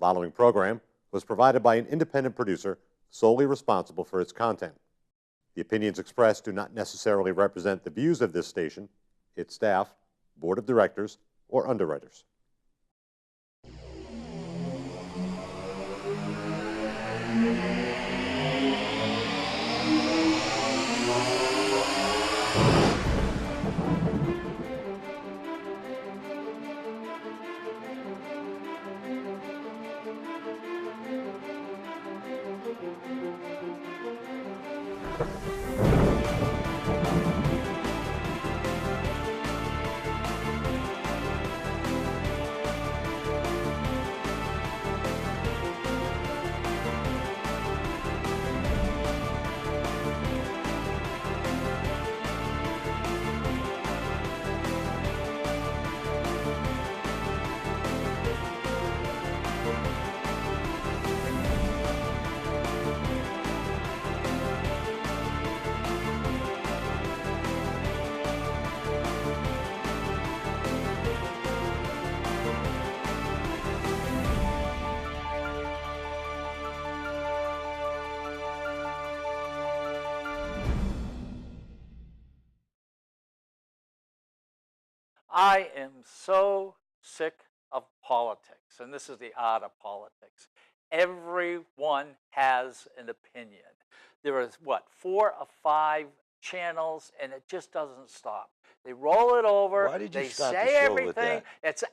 following program was provided by an independent producer solely responsible for its content. The opinions expressed do not necessarily represent the views of this station, its staff, board of directors, or underwriters. I am so sick of politics, and this is the art of politics. Everyone has an opinion. There is, what, 4 or 5 channels, and it just doesn't stop. They roll it over. Why did you they start say the show everything. with that?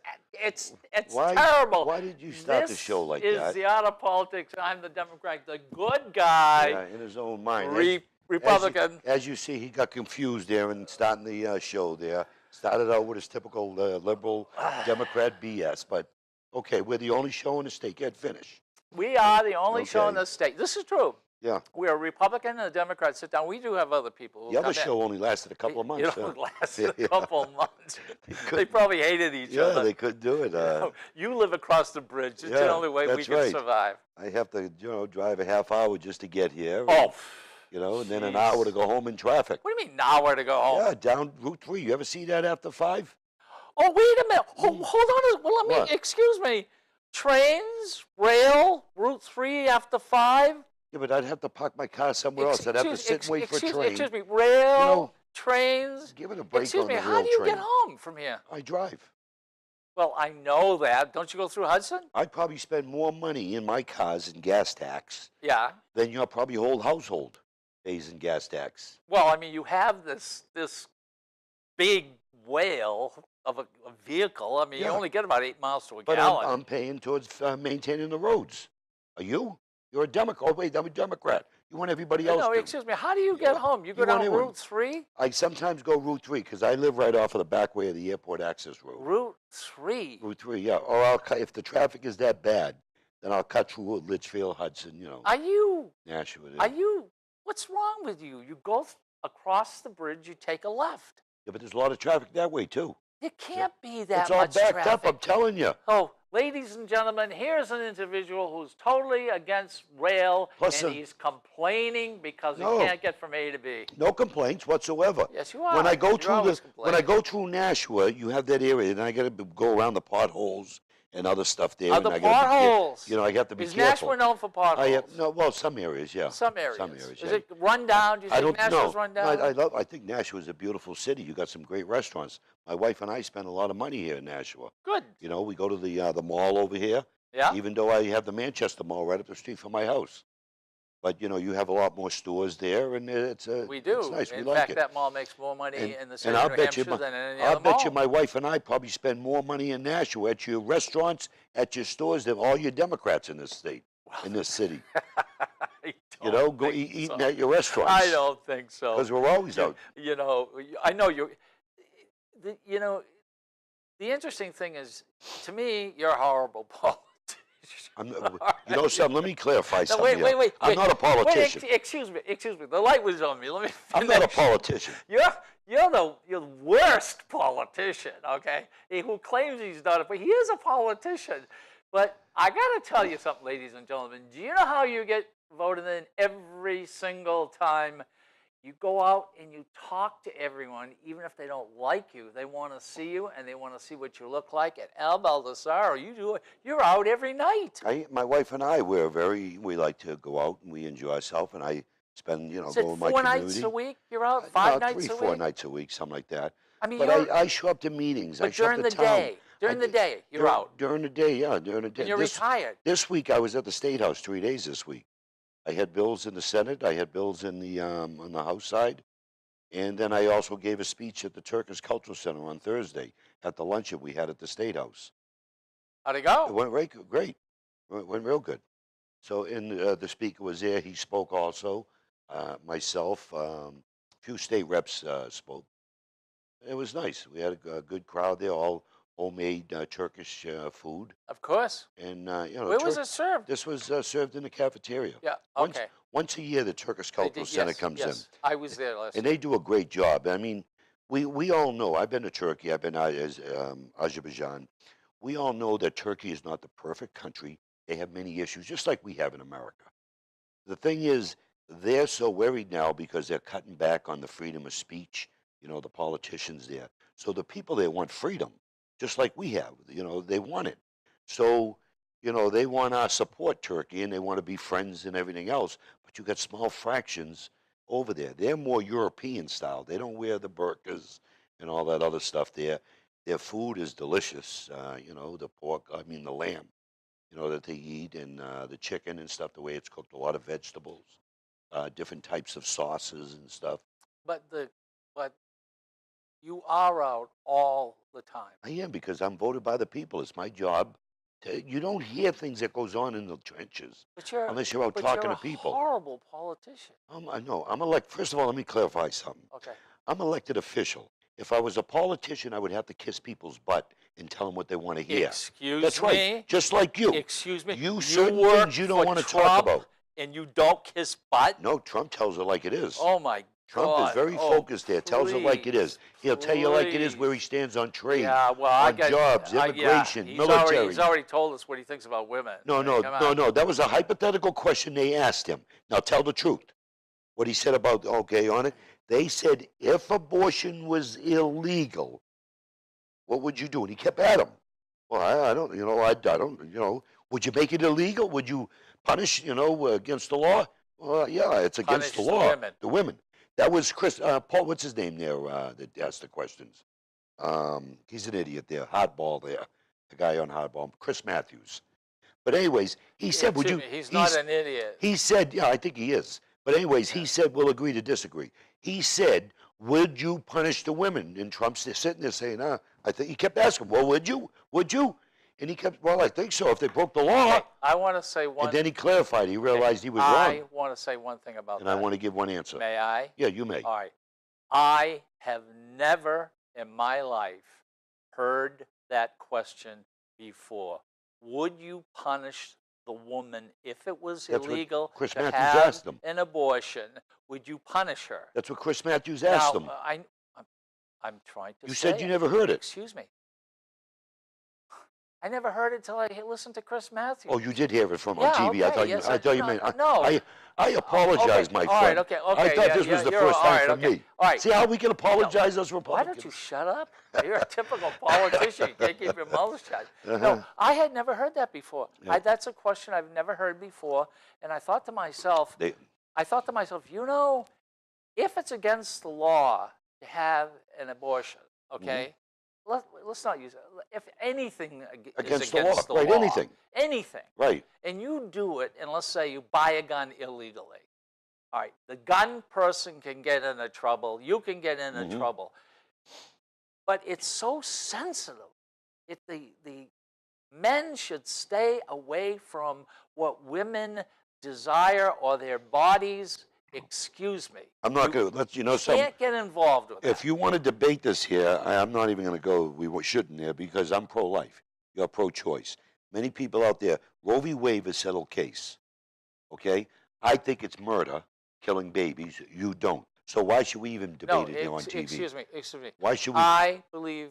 It's Why, terrible. Why did you start the show like that? This is the art of politics. I'm the Democrat, the good guy. Yeah, in his own mind. Republican. As you see, he got confused there and starting the show there. Started out with his typical liberal Democrat BS, but okay, we're the only show in the state. Get finished. We are the only show in the state. This is true. Yeah. We're a Republican and a Democrat sit down. We do have other people. The other show only lasted a couple of months. It only lasted a couple of months. They probably hated each other. Yeah, they couldn't do it. You live across the bridge. It's the only way we can survive. I have to, drive a half hour just to get here. Oh. And then an hour to go home in traffic. What do you mean, an hour to go home? Yeah, down Route 3. You ever see that after 5? Oh, wait a minute. Hold on. Well, let me, excuse me. Trains, rail, Route 3 after 5? Yeah, but I'd have to park my car somewhere else. I'd have to sit and wait for a train. Excuse me, rail, trains. Give it a break excuse on me, the how rail do you train. get home from here? I drive. Well, I know that. Don't you go through Hudson? I'd probably spend more money in my cars in gas tax than your probably whole household pays in gas tax. Well, I mean, you have this big whale of a vehicle. I mean, you only get about 8 miles to a gallon. But I'm paying towards maintaining the roads. Are you? You're a Democrat. Oh, wait, I'm a Democrat. You want everybody else to. No, excuse me. How do you get home? You go down Route 3? I sometimes go Route 3 because I live right off of the back way of the airport access road. Route 3? Route 3, yeah. Or if the traffic is that bad, then I'll cut through Litchfield, Hudson, Are you? Nashua. Are you? What's wrong with you? You go across the bridge, you take a left. Yeah, but there's a lot of traffic that way, too. It can't be that much traffic. It's all backed up, I'm telling you. Oh, ladies and gentlemen, here's an individual who's totally against rail, and he's complaining because he can't get from A to B. No complaints whatsoever. Yes, you are. When I go through Nashua, you have that area, and I got to go around the potholes and other stuff there. The potholes. I have to be careful. Is Nashua known for potholes? Some areas, yeah. Some areas. Is it run down? Do you think Nashua's run down? I think Nashua is a beautiful city. You got some great restaurants. My wife and I spend a lot of money here in Nashua. Good. We go to the mall over here. Yeah. Even though I have the Manchester Mall right up the street from my house. But, you have a lot more stores there, and we do. It's nice. In we fact, like it. that mall makes more money in the city of New Hampshire than any other mall. I'll bet you my wife and I probably spend more money in Nashua at your restaurants, at your stores, than all your Democrats in this state, in this city. Go eating at your restaurants. I don't think so. Because we're always out. I know you. The interesting thing is, to me, you're a horrible politician. Let me clarify something. Wait. I'm not a politician. Excuse me. The light was on me. Let me finish. I'm not a politician. You're the worst politician, okay? Who claims he's not but he is a politician. But I got to tell you something, ladies and gentlemen. Do you know how you get voted in every single time You go out and you talk to everyone, even if they don't like you. They want to see you, and they want to see what you look like. At Baldasaro, you're out every night. My wife and I, we like to go out and we enjoy ourselves, and I spend, Is go it in my 4 community. nights a week? You're out No, 5 nights three, a four week? nights a week, something like that. I mean, But I show up to meetings. I but show up during to the town. day, during the day, you're out. During the day, yeah, during the day. And you're retired. This week I was at the State House 3 days this week. I had bills in the Senate. I had bills in the on the House side. And then I also gave a speech at the Turkish Cultural Center on Thursday at the luncheon we had at the State House. How'd it It go? went great. It went real good. So, the speaker was there. He spoke also. Myself, a few state reps spoke. It was nice. We had a good crowd there, all homemade Turkish food. Of course. And, Where was it served? This was served in the cafeteria. Yeah, Once, okay. once a year, the Turkish They Cultural did- Center yes, comes yes. in. I was there last And year. they do a great job. I mean, we all know, I've been to Turkey, I've been to Azerbaijan. We all know that Turkey is not the perfect country. They have many issues, just like we have in America. The thing is, they're so worried now because they're cutting back on the freedom of speech, the politicians there. So the people there want freedom, just like we have. They want it. So, they want to support Turkey and they want to be friends and everything else. But you got small fractions over there. They're more European style. They don't wear the burqas and all that other stuff there. Their food is delicious. The pork, the lamb, that they eat, and the chicken and stuff, the way it's cooked, a lot of vegetables, different types of sauces and stuff. But you are out all the time. I am, because I'm voted by the people. It's my job. You don't hear things that goes on in the trenches But you're unless you're out but talking you're to people. a horrible politician. I know. I'm elected. First of all, let me clarify something. Okay. I'm elected official. If I was a politician, I would have to kiss people's butt and tell them what they want to hear. Excuse That's me. right. Just like you. Excuse me. You certain work things you don't for want to talk Trump, about. and you don't kiss butt. No, Trump tells it like it is. Oh my Trump God. is very Oh, focused there. Tells it like it is. He'll tell you like it is where he please. stands on trade, Yeah, well, I on got jobs, yeah, immigration, he's military. He's already told us what he thinks about women. No, I mean, no, come no, on. no. That was a hypothetical question they asked him. Now tell the truth. What he said about, okay, on it. They said if abortion was illegal, what would you do? And he kept at him. Well, I don't, I don't, would you make it illegal? Would you punish, against the law? Well, yeah, it's against Punish the the law. women. The women. That was Paul, what's his name there that asked the questions? He's an idiot there, hardball there, the guy on hardball, Chris Matthews. But anyways, he said, would you? He's not an idiot. He said, yeah, I think he is. But anyways, he said, we'll agree to disagree. He said, would you punish the women? And Trump's sitting there saying, I think he kept asking, well, would you? Would you? And he kept, well, I think so if they broke the law. Okay, I want to say one. And then he clarified. He realized he was I wrong. want to say one thing about And that. I want to give one answer. May I? Yeah, you may. All right. I have never in my life heard that question before. Would you punish the woman if it was That's what illegal Chris to Matthews have asked him. an abortion? Would you punish her? That's what Chris Matthews asked now, him. I'm trying to You say said you never heard it. Excuse me. I never heard it until I listened to Chris Matthews. Oh, you did hear it from on Yeah, TV. I okay, thought yes, I thought you no, meant. no. I apologize, Okay, my friend. all right, okay, I thought yeah, this was the you're first all time right, for okay, me. all right. See how we can apologize as Why Republicans? don't you shut up? You're a typical politician. You can't keep your mouth shut. Uh-huh. No, I had never heard that before. Yeah. That's a question I've never heard before. And I thought to myself, if it's against the law to have an abortion, okay, let's not use it. If anything Against is the law, against the right, law, anything. Right. and you do it, and let's say you buy a gun illegally. All right, the gun person can get into trouble. You can get into trouble. But it's so sensitive. The men should stay away from what women desire or their bodies. Excuse me. I'm not going to let you know You something. can't get involved with If that. you want to debate this here, I'm not even going to go. We shouldn't there because I'm pro-life. You're pro-choice. Many people out there, Roe v. Wade is a settled case. Okay, I think it's murder, killing babies. You don't. So why should we even debate it here on TV? Excuse me. Why should we? I believe.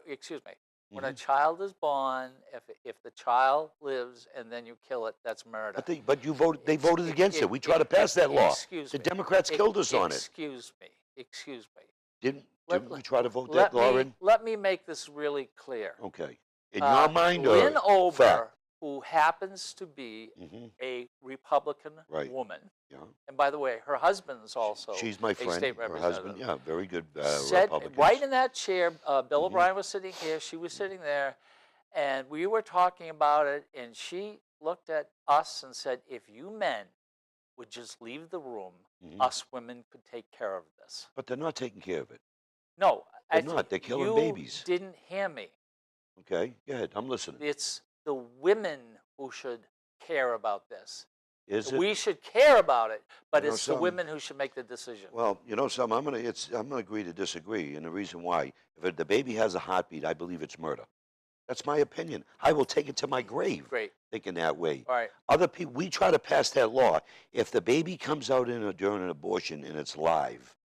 Excuse me. When a child is born, if the child lives and then you kill it, that's murder. But you voted. They voted against it. We tried to pass that law. Excuse The me. Democrats killed us on it. Excuse me. Excuse me. Didn't we try to vote that law in? Let me make this really clear. Okay. In your mind, or Lynn Ober, fact? who happens to be a Republican Right. woman, Yeah. and by the way, her husband's also She's my a friend. state Her representative. husband, yeah, very good Said Republican. right in that chair, Bill O'Brien was sitting here, she was sitting there, and we were talking about it, and she looked at us and said, if you men would just leave the room, us women could take care of this. But they're not taking care of it. No, They're not. They're killing babies. You didn't hear me. Okay, go ahead. I'm listening. It's the women who should care about this. Is it? We should care about it, but You know it's the something? women who should make the decision. Well, you know something. I'm gonna agree to disagree, and the reason why, if the baby has a heartbeat, I believe it's murder. That's my opinion. I will take it to my grave. Great. Thinking that way. All right. Other people, we try to pass that law. If the baby comes out during an abortion and it's live,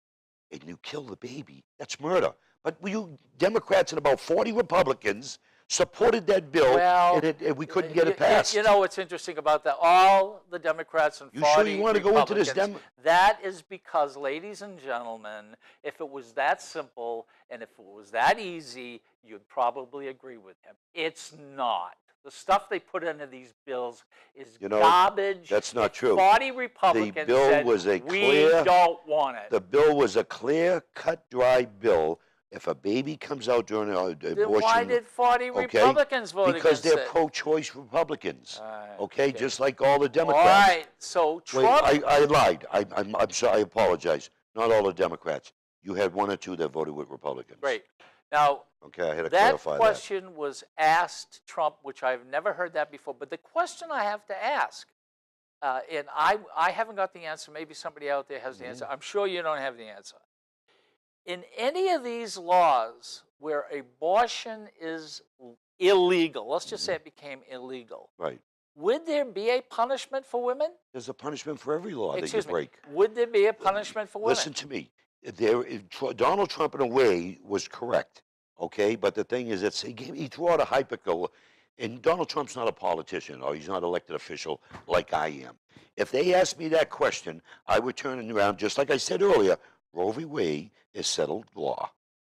and you kill the baby, that's murder. But you Democrats and about 40 Republicans supported that bill, Well, and we couldn't get it passed. You know what's interesting about that? All the Democrats and 40 You sure you want to go into this Republicans, that is because, ladies and gentlemen, if it was that simple and if it was that easy, you'd probably agree with him. It's not. The stuff they put into these bills is garbage. That's not true. 40 Republicans The bill said, was a we clear, don't want it. The bill was a clear, cut, dry bill. If a baby comes out during an abortion, Then why did 40 Republicans vote because against they're it? pro-choice Republicans. Right, Okay, just like all the Democrats. All right, so Trump. Wait, I lied. I'm sorry. I apologize. Not all the Democrats. You had one or two that voted with Republicans. Great. Now, okay, I had to that clarify that. question was asked Trump, which I've never heard that before. But the question I have to ask, and I haven't got the answer. Maybe somebody out there has the answer. I'm sure you don't have the answer. In any of these laws where abortion is illegal, let's just say it became illegal, Right. would there be a punishment for women? There's a punishment for every law that you Excuse me. break. Would there be a punishment for women? Listen to me. Donald Trump, in a way, was correct. Okay, but the thing is, he threw out a hypothetical, and Donald Trump's not a politician, or he's not an elected official like I am. If they asked me that question, I would turn it around, just like I said earlier. Roe v. Wade is settled law.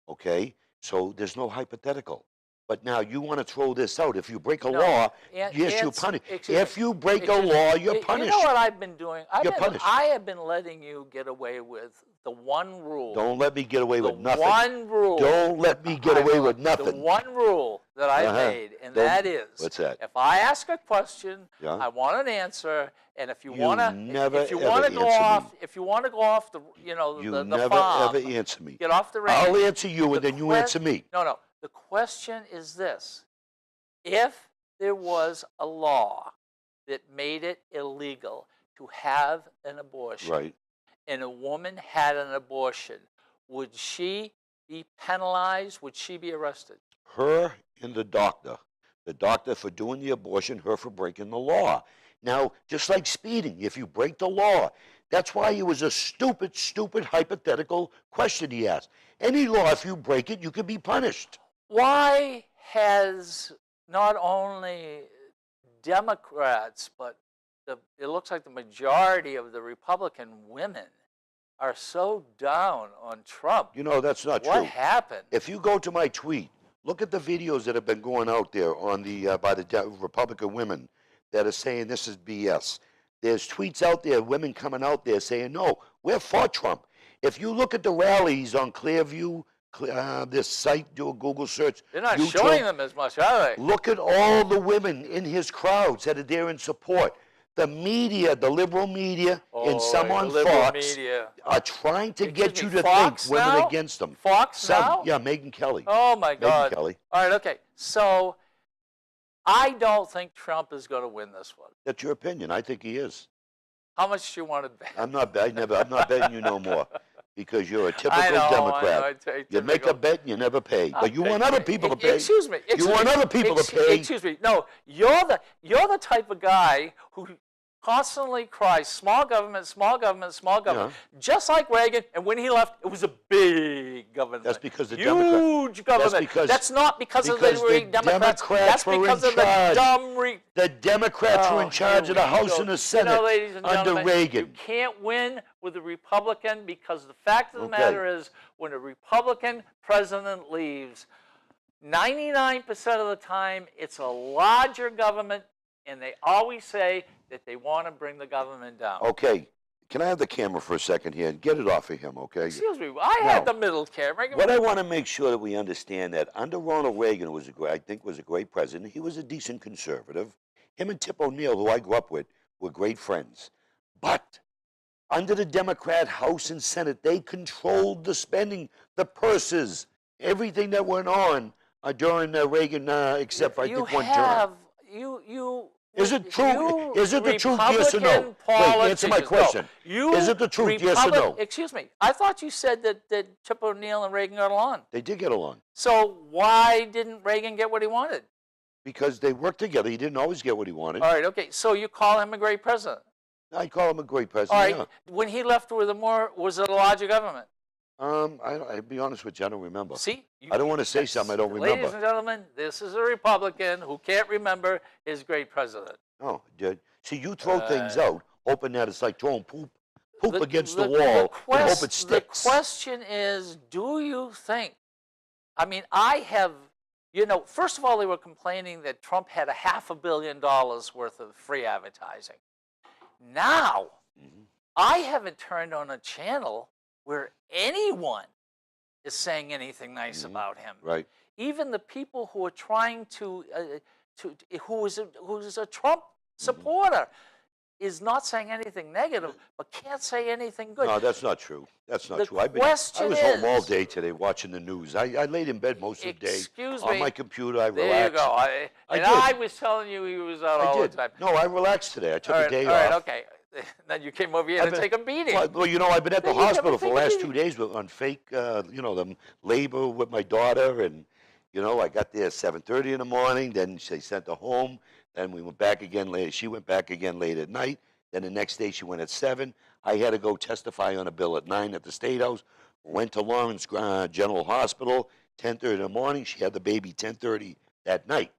Okay, so there's no hypothetical. But now you want to throw this out. If you break a law, yes, you're punished. If you break a law, you're punished. You know what I've been doing? You're punished. I have been letting you get away with the one rule. Don't let me get away with nothing. The one rule. Don't let me get away with nothing. The one rule that I made, and that is, what's that? if I ask a question, Yeah. I want an answer, and if you You want to, never, if you ever want to go answer off, me. if you want to go off the, You the never farm, ever answer me. get off the range. I'll answer you, and then you answer me. No. The question is this: if there was a law that made it illegal to have an abortion, Right. and a woman had an abortion, would she be penalized? Would she be arrested? Her and the doctor for doing the abortion, her for breaking the law. Now, just like speeding, if you break the law, that's why it was a stupid, stupid hypothetical question he asked. Any law, if you break it, you can be punished. Why has not only Democrats, but it looks like the majority of the Republican women are so down on Trump? You know, that's not true. What happened? If you go to my tweet, look at the videos that have been going out there on the by the Republican women that are saying this is BS. There's tweets out there, women coming out there saying, no, we're for Trump. If you look at the rallies on Clearview, this site, do a Google search. They're not YouTube, showing them as much, are they? Look at all the women in his crowds that are there in support. The media, the liberal media, and some on Fox are trying to get you to think women against them. Fox now? Yeah, Megyn Kelly. Oh, my God. Megyn Kelly. All right, okay. So I don't think Trump is going to win this one. That's your opinion. I think he is. How much do you want to bet? I'm not betting you no more because you're a typical I know, Democrat. You make a bet and you never pay. But you want other people to pay. Excuse me. You want other people to pay. Excuse me. No, you're the type of guy who constantly cries, small government, small government, small government, just like Reagan. And when he left, it was a big government. That's because the huge government. That's not because of the Democrats. That's because of the dumb. The Democrats were in charge of the House and the Senate ladies and under gentlemen, Reagan. You can't win with a Republican because the fact of the matter is, when a Republican president leaves, 99% of the time, it's a larger government, and they always say that they want to bring the government down. Okay. Can I have the camera for a second here and get it off of him, okay? Excuse me. I had the middle camera. What I want to make sure that we understand that under Ronald Reagan, I think was a great president. He was a decent conservative. Him and Tip O'Neill, who I grew up with, were great friends. But under the Democrat House and Senate, they controlled the spending, the purses, everything that went on during Reagan, except I think one term. Is it true? Is it the truth? Yes or no? Wait, answer my question. Is it the truth? Yes or no? Excuse me. I thought you said that Tip O'Neill and Reagan got along. They did get along. So why didn't Reagan get what he wanted? Because they worked together. He didn't always get what he wanted. All right. Okay. So you call him a great president? I call him a great president. All right. Yeah. When he left, was it a larger government? I'll be honest with you, I don't remember. See? I don't want to say something I don't remember. Ladies and gentlemen, this is a Republican who can't remember his great president. Oh, dude. See, you throw things out, hoping that it's like throwing poop against the wall and hope it sticks. The question is, do you think, I mean, I have, first of all, they were complaining that Trump had $500 million worth of free advertising. Now, I haven't turned on a channel where anyone is saying anything nice about him. Right. Even the people who are trying who is a Trump supporter is not saying anything negative, but can't say anything good. No, that's not true. That's not true. I was home all day today watching the news. I laid in bed most of the day. Excuse me. On my computer, I relaxed. There you go. I was telling you he was out all the time. No, I relaxed today. I took a day off. All right, okay. Then you came over here to take a beating. Well, I've been at the hospital for the last 2 days on fake, the labor with my daughter, and I got there at 7:30 in the morning. Then they sent her home. Then we went back again later. She went back again late at night. Then the next day she went at 7. I had to go testify on a bill at 9 at the State House. Went to Lawrence General Hospital 10:30 in the morning. She had the baby 10:30 that night.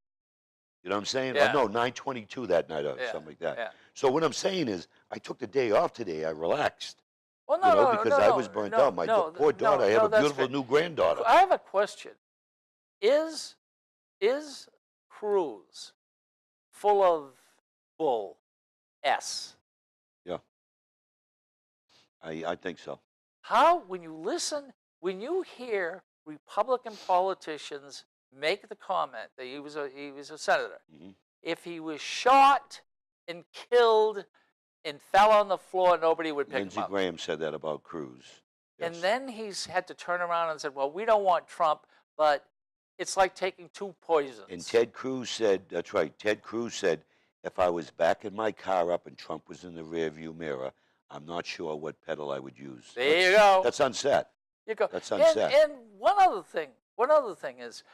You know what I'm saying? Yeah. No, 9:22 that night or something like that. Yeah. So what I'm saying is, I took the day off today. I relaxed. Well, no, because I was burnt out. My poor daughter. I have a beautiful new granddaughter. I have a question. Is Cruz full of bull? Yeah. I think so. When you hear Republican politicians make the comment that he was a senator, if he was shot and killed and fell on the floor, nobody would pick him up. Lindsey Graham said that about Cruz. Yes. And then he's had to turn around and said, well, we don't want Trump, but it's like taking 2 poisons. And Ted Cruz said, that's right, Ted Cruz said, if I was backing my car up and Trump was in the rearview mirror, I'm not sure what pedal I would use. There you go. That's unsaid. You go. That's unsaid. And one other thing is,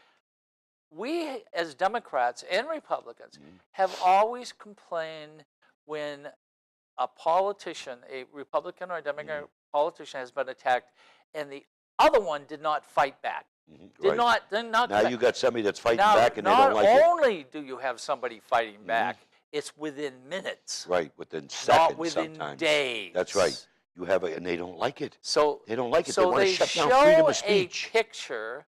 we as Democrats and Republicans have always complained when a politician, a Republican or a Democrat politician, has been attacked, and the other one did not fight back. Did not. Now you got somebody that's fighting back, and they don't like it. Not only do you have somebody fighting back, it's within minutes. Right, within seconds. Not within sometimes. days. That's right. You have and they don't like it. So they don't like it. So they want to shut down freedom of speech. A picture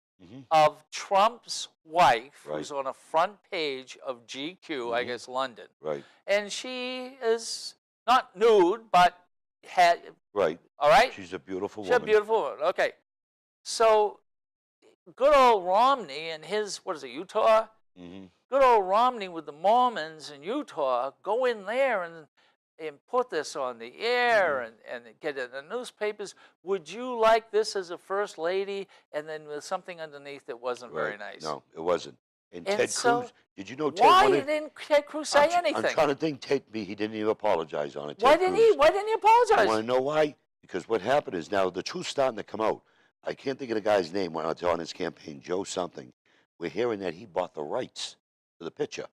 of Trump's wife, who's on a front page of GQ, I guess London. Right. And she is not nude, but had. Right. All right. She's a beautiful woman. She's a beautiful woman. Okay. So, good old Romney and his, Utah? Good old Romney with the Mormons in Utah go in there and put this on the air and get it in the newspapers. Would you like this as a first lady? And then with something underneath that wasn't very nice. No, it wasn't. And Ted Cruz, did you know Ted? Why didn't Ted Cruz say anything? I'm trying to think. He didn't even apologize on it. Why didn't he apologize? I want to know why. Because what happened is now the truth's starting to come out. I can't think of the guy's name when I was on his campaign, Joe something. We're hearing that he bought the rights to the picture.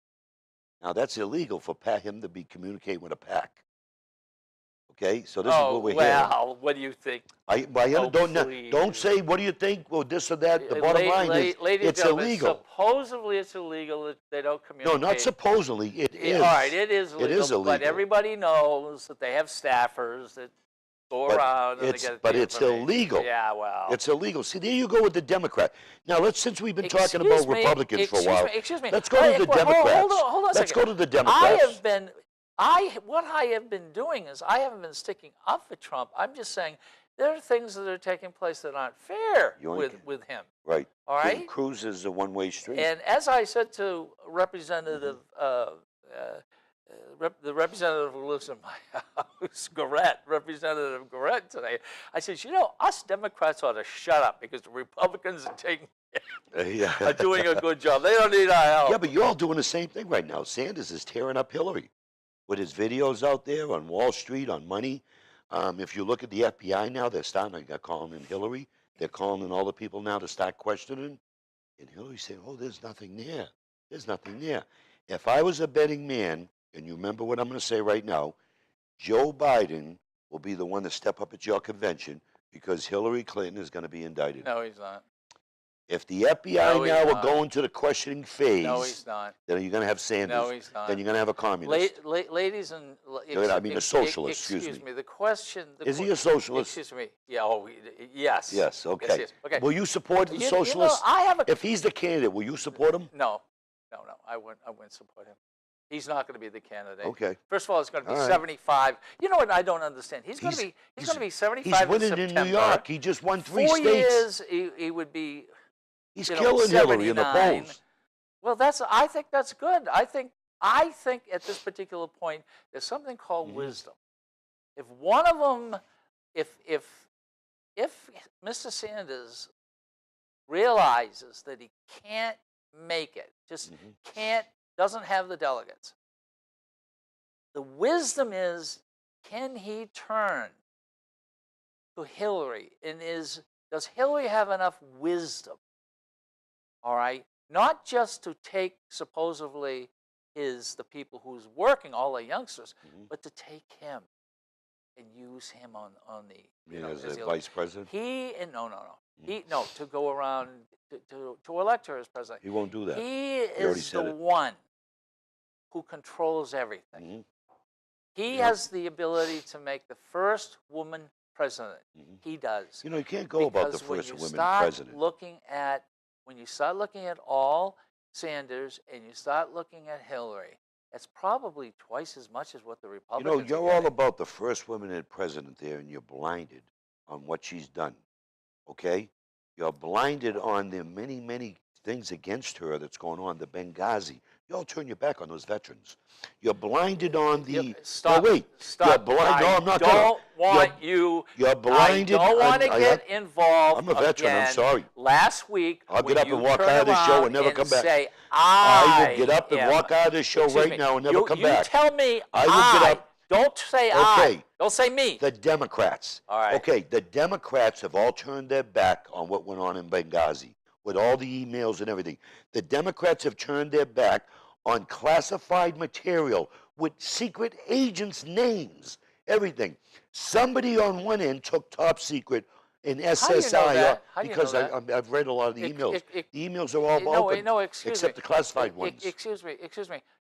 Now, that's illegal for him to be communicating with a PAC. Okay, so this is what we're hearing. Well, what do you think? Don't say, what do you think? Well, this or that. The bottom line is, ladies it's and gentlemen, illegal. Supposedly it's illegal that they don't communicate. No, not supposedly. It is. All right, it is illegal. It is illegal. But everybody knows that they have staffers that go around and they get But it's illegal. Yeah, well. It's illegal. See, there you go with the Democrat. Now, since we've been talking about Republicans for a while, excuse me. let's go to the Democrats. Hold on a second. Let's go to the Democrats. What I have been doing is I haven't been sticking up for Trump. I'm just saying there are things that are taking place that aren't fair with him. Right. All right. Cruz is a one-way street. And as I said to Representative, the representative who lives in my house, Representative Garrett today, I said, you know, us Democrats ought to shut up because the Republicans are doing a good job. They don't need our help. Yeah, but you're all doing the same thing right now. Sanders is tearing up Hillary with his videos out there on Wall Street, on money. If you look at the FBI now, they're starting to call in Hillary. They're calling in all the people now to start questioning. And Hillary's saying, oh, there's nothing there. There's nothing there. If I was a betting man, and you remember what I'm going to say right now, Joe Biden will be the one to step up at your convention because Hillary Clinton is going to be indicted. No, he's not. If the FBI now are going to the questioning phase, no, he's not. Then you're going to have Sanders. No, he's not. Then you're going to have a communist. Ladies and a socialist. Excuse me. The question. Is he a socialist? Excuse me. Yeah. Oh, yes. Yes. Okay. Yes, okay. Will you support the socialist? If he's the candidate, will you support him? No. I wouldn't support him. He's not going to be the candidate. Okay. First of all, it's going to be 75. You know what I don't understand? He's going to be 75 He's winning in September. in New York. He just won 3 states. 4 years, he would be. He's killing Hillary in the polls. Well, I think that's good. I think at this particular point, there's something called wisdom. If one of them, if Mr. Sanders realizes that he can't make it, just doesn't have the delegates, the wisdom is, can he turn to Hillary? And does Hillary have enough wisdom? All right, not just to take supposedly the people who's working, all the youngsters, but to take him and use him on the as a vice president. To go around to elect her as president. He won't do that. He is the one who controls everything. He has the ability to make the first woman president. He does. You know, you can't go about the first woman president. When you start looking at all Sanders and you start looking at Hillary, it's probably twice as much as what the Republicans. You know, you're all about the first woman in president there, and you're blinded on what she's done. Okay, you're blinded on the many, many things against her that's going on. The Benghazi. You all turn your back on those veterans. You're blinded on the. Stop. No, wait. Stop. You're blind. No, I'm not. You're blinded. I don't want to get involved. I'm a veteran. Again. I'm sorry. Last week, I'll get up and walk out of this show and never come back. I will get up and walk out of this show right now and never come back. You tell me. I will get up. Don't say I. Don't say me. The Democrats. All right. Okay, the Democrats have all turned their back on what went on in Benghazi with all the emails and everything. The Democrats have turned their back on classified material with secret agents' names, everything. Somebody on one end took top secret in SSI because I've read a lot of the emails. The emails are all open, except the classified ones. Excuse me.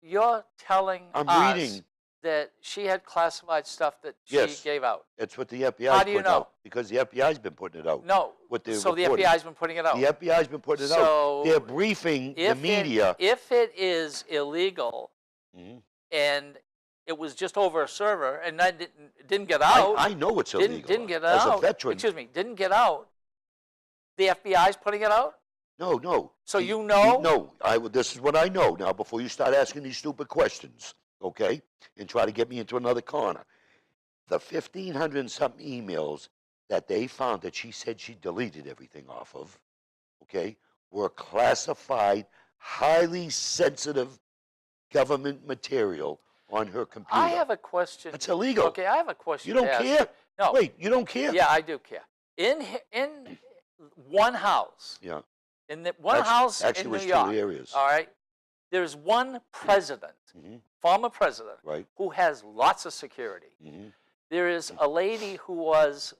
You're telling I'm reading that she had classified stuff that she gave out. That's what the FBI How do you know? Out, because the FBI's been putting it out. No. So the FBI's been putting it out. The FBI's been putting it out. They're briefing the media. If it is illegal and it was just over a server and that didn't get out. I know it's illegal. Didn't get out. As a veteran. Excuse me, didn't get out. The FBI's putting it out? No. So you know? No. This is what I know now before you start asking these stupid questions, okay? And try to get me into another corner. The 1,500 and something emails that they found that she said she deleted everything off of, okay, were classified, highly sensitive government material on her computer. I have a question. It's illegal. Okay, I have a question. You don't care? No. Wait, you don't care? Yeah, I do care. In one house. Yeah. In one house in New York. Two areas. All right. There's one president. former president, Right. who has lots of security. There is a lady who was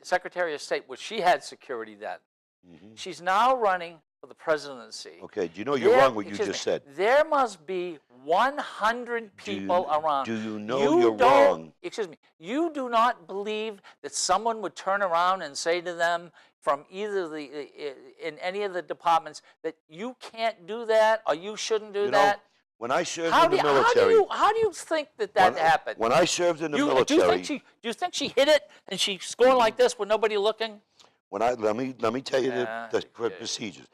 Secretary of State, which she had security then. She's now running for the presidency. Okay, do you know you're wrong what you excuse just me, said? There must be 100 people around. Do you know you're don't- wrong? Excuse me. You do not believe that someone would turn around and say to them from either in any of the departments that you can't do that or you shouldn't do You know, that? when I served in the military, How do you think that happened? when I served in the Do military, you think she hit it and she scored like this with nobody looking? let me tell you Yeah, the procedures.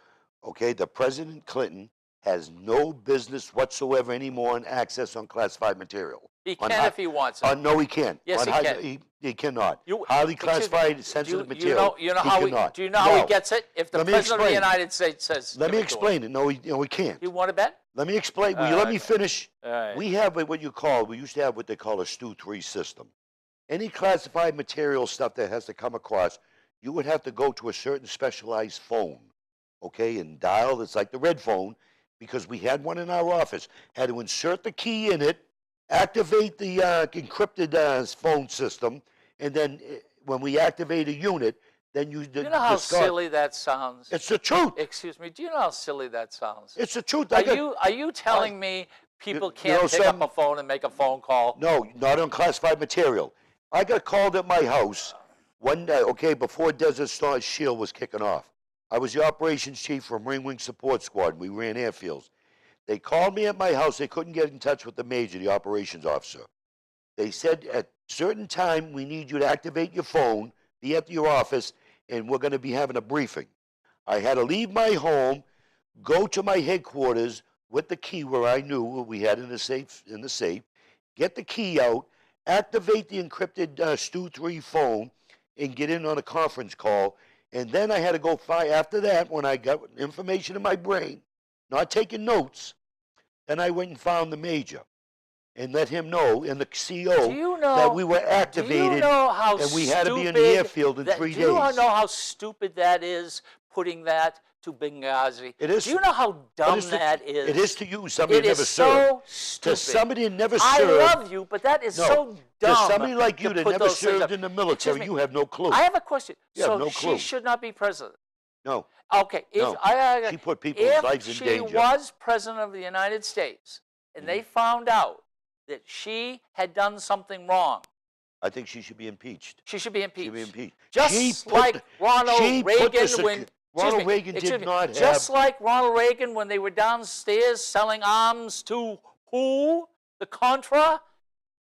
Okay, the President Clinton has no business whatsoever anymore on access on classified material. He can if he wants it. No, he can't. Yes, he can. He cannot. You- Highly excuse me, classified, sensitive material. You know he how cannot. do you know how he No. gets it? If the Let me president of the explain. United States says, Let me give it to him. explain it. No, he can't. You want to bet? Let me explain. Will you let me okay. finish? All right. We have we used to have what they call a Stu 3 system. Any classified material stuff that has to come across, you would have to go to a certain specialized phone, okay, and dial. It's like the red phone, because we had one in our office. Had to insert the key in it, activate the encrypted phone system, and then when we activate a unit, then you Do you know how silly that sounds? It's the truth. Excuse me. Do you know how silly that sounds? It's the truth. Are you telling me people can't pick up a phone and make a phone call? No, not on classified material. I got called at my house one day, okay, before Desert Star Shield was kicking off. I was the operations chief for Marine Wing Support Squad. We ran airfields. They called me at my house. They couldn't get in touch with the major, the operations officer. They said at a certain time, we need you to activate your phone, be at your office, and we're going to be having a briefing. I had to leave my home, go to my headquarters with the key where I knew what we had in the safe, get the key out, activate the encrypted Stu 3 phone, and get in on a conference call. And then I had to go after that, when I got information in my brain, not taking notes, then I went and found the major and let him know, and the CO, that we were activated, and we had to be in the airfield in 3 days. Do you know how stupid that is, putting that to Benghazi? It is. Do you know how dumb that is? It is to you, somebody who never served. It is so stupid. To somebody who never I served. love you, but that is so dumb. To somebody like you that never served in the military, you have no clue. I have a question. You have no clue. She should not be president. No. Okay. She put people's lives in danger. If she was president of the United States and they found out that she had done something wrong, I think she should be impeached. She should be impeached. She should be impeached. Just like Ronald Reagan when Ronald Reagan did not have. Just like Ronald Reagan when they were downstairs selling arms to who? The Contra?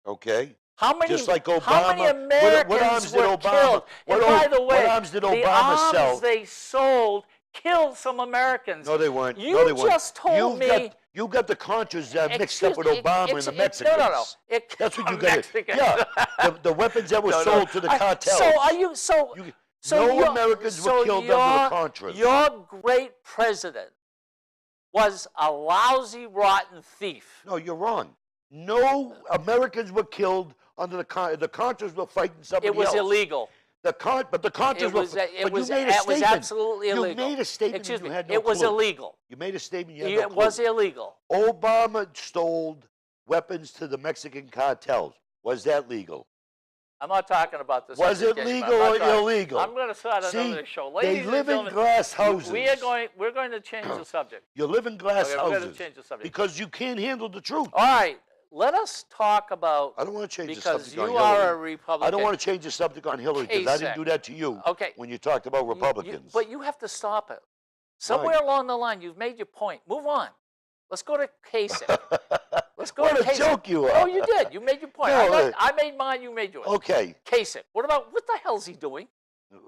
Okay. How many, just like Obama, how many Americans what arms were did Obama, killed? And by the way, what arms did the Obama arms sell? they sold killed some Americans. No, they weren't. You no, they weren't. just told me. You got the Contras mixed up with Obama and the Mexicans. No. That's what you got. Yeah, the weapons that were sold to the cartels. So are you? No Americans were killed under the Contras. Your great president was a lousy, rotten thief. No, you're wrong. No Americans were killed under the Contras were fighting somebody else. It was illegal. But the Contras were. It was absolutely illegal. You made a statement. Excuse me. You had no it was clue. illegal. You made a statement. You had no It clue. was illegal. Obama stole weapons to the Mexican cartels. Was that legal? I'm not talking about this. Was it legal or illegal? I'm going to start another show. Ladies they live in glass houses. We're going to change the subject. You live in glass houses. We're going to change the subject because you can't handle the truth. All right. Let us talk about. I don't want to change the subject on Hillary. Because you are a Republican. I don't want to change the subject on Hillary because I didn't do that to you. Okay. When you talked about Republicans. But you have to stop it. Somewhere along the line, you've made your point. Move on. Let's go to Kasich. Let's go to Kasich. What a joke you are. Oh, you did. You made your point. No, I made mine. You made yours. Okay. Kasich. What the hell's he doing?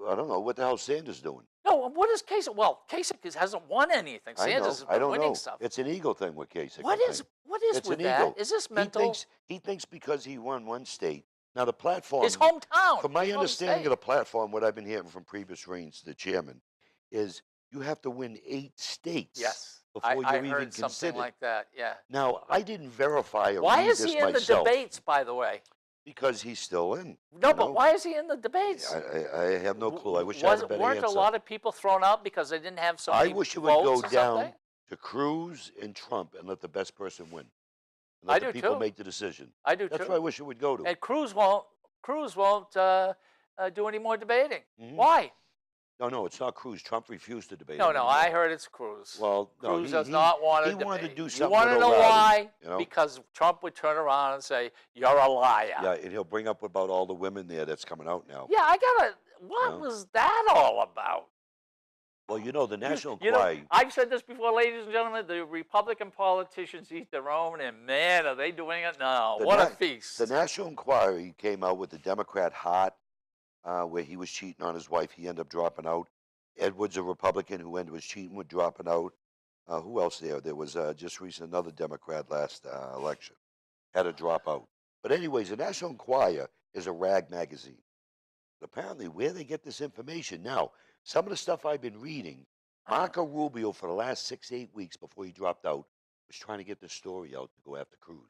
I don't know. What the hell's Sanders doing? No, what is Kasich? Well, Kasich hasn't won anything. Sanders has been winning stuff. It's an ego thing with Kasich. What is with that? Is this mental? He thinks because he won one state. Now the platform. His hometown. From my understanding of the platform, what I've been hearing from previous reigns, the chairman, is you have to win 8 states. Yes. Before you're even heard something considered. like that. Yeah. Now I didn't verify or Why read is he in myself. the debates, by the way? Because he's still in. No, but why is he in the debates? I have no clue. I wish I had a better Weren't answer. a lot of people thrown out because they didn't have so many I wish it would votes go or down something? to Cruz and Trump and let the best person win. And let I the do people too. make the decision. I do That's too. where I wish it would go to. And Cruz won't do any more debating. Mhm. Why? No, it's not Cruz. Trump refused to debate No, him no, anymore. I heard it's Cruz. Well, no, Cruz does not want to he debate. wanted to do You something want with to know O'Reilly, why? you know? Because Trump would turn around and say, "You're a liar." Yeah, and he'll bring up about all the women there that's coming out now. Yeah, I gotta. You What know? was that all about? Well, you know, the National You know, Enquirer, I've said this before, ladies and gentlemen. The Republican politicians eat their own, and man, are they doing it now? the, What a Na- feast! the National Enquirer came out with the Democrat Hart, where he was cheating on his wife. He ended up dropping out. Edwards, a Republican who was cheating, with dropping out. Who else there? There was just recent another Democrat last election had to drop out. But anyways, the National Enquirer is a rag magazine. Apparently, where they get this information now, some of the stuff I've been reading, Marco Rubio for the last 6 8 weeks before he dropped out was trying to get this story out to go after Cruz.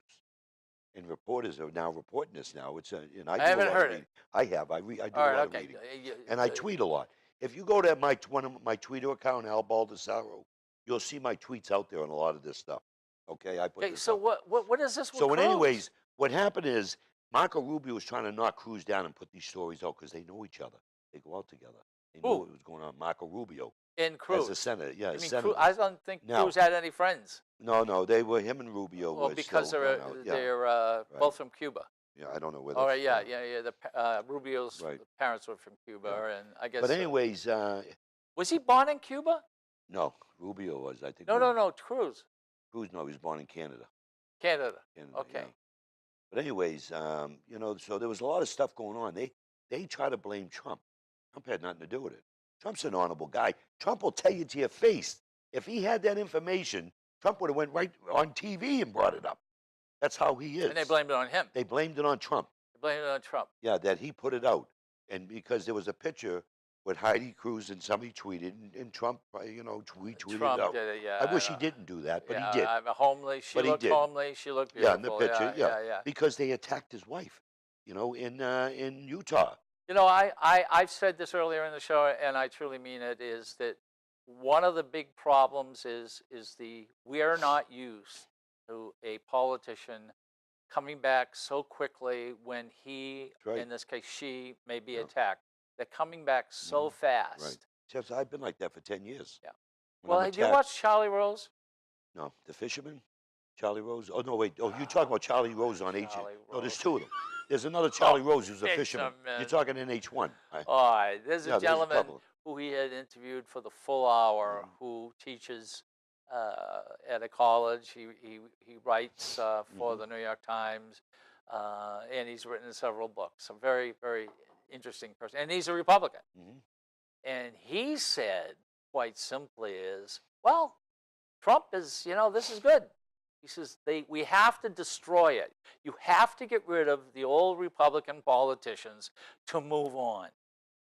And reporters are now reporting this now. And I do haven't a lot heard of it. reading. I have. I do All a right, lot of okay. reading. And I tweet a lot. If you go to one of my Twitter account, Al Baldasaro, you'll see my tweets out there on a lot of this stuff. Okay, I put Okay, this so up. what is this? With So, Cruz? anyways, what happened is Marco Rubio was trying to knock Cruz down and put these stories out because they know each other. They go out together. They know Who? what was going on. Marco Rubio In Cruz. as a senator. Yeah, I as mean, senator. I don't think Now- Cruz had any friends. No, they were him and Rubio Well, were because still they're going out. Yeah, they're both from Cuba. yeah, I don't know where. All they're right, yeah, from. yeah, yeah. Rubio's Right. parents were from Cuba, Yeah. and I guess. But anyways, was he born in Cuba? no, Rubio was. I think. No. Cruz, Cruz, no, he was born in Canada. Canada. Canada, Okay. yeah. But anyways, you know, so there was a lot of stuff going on. They try to blame Trump. Trump had nothing to do with it. Trump's an honorable guy. Trump will tell you to your face. If he had that information, Trump would have went right on TV and brought it up. That's how he is. And they blamed it on him. They blamed it on Trump. They blamed it on Trump. Yeah, that he put it out. And because there was a picture with Heidi Cruz and somebody tweeted, and Trump, you know, retweeted Trump it out. did it, yeah. I wish he know. didn't do that, but Yeah, he did. I'm a homely. She But he looked did. homely. She looked Yeah, beautiful. in the picture, yeah. because they attacked his wife, you know, in Utah. You know, I've said this earlier in the show, and I truly mean it, is that one of the big problems is we are not used to a politician coming back so quickly when he, That's right. in this case, she may be Yeah. attacked. They're coming back so fast. Right. Jeff, I've been like that for 10 years. Yeah. When Well, I'm have you attacked- watched Charlie Rose? No, The Fisherman? Charlie Rose? Oh, no, wait. Oh, you're talking about Charlie Rose on H. Charlie No, there's Rose. two of them. There's another Charlie Rose who's a it's fisherman. a You're talking NH1. Right? All right. There's Yeah, a gentleman couple. who he had interviewed for the full hour who teaches at a college. He writes for the New York Times, and he's written several books. A very, very interesting person. And he's a Republican. And he said, quite simply, is, well, Trump is, you know, this is good. He says, we have to destroy it. You have to get rid of the old Republican politicians to move on.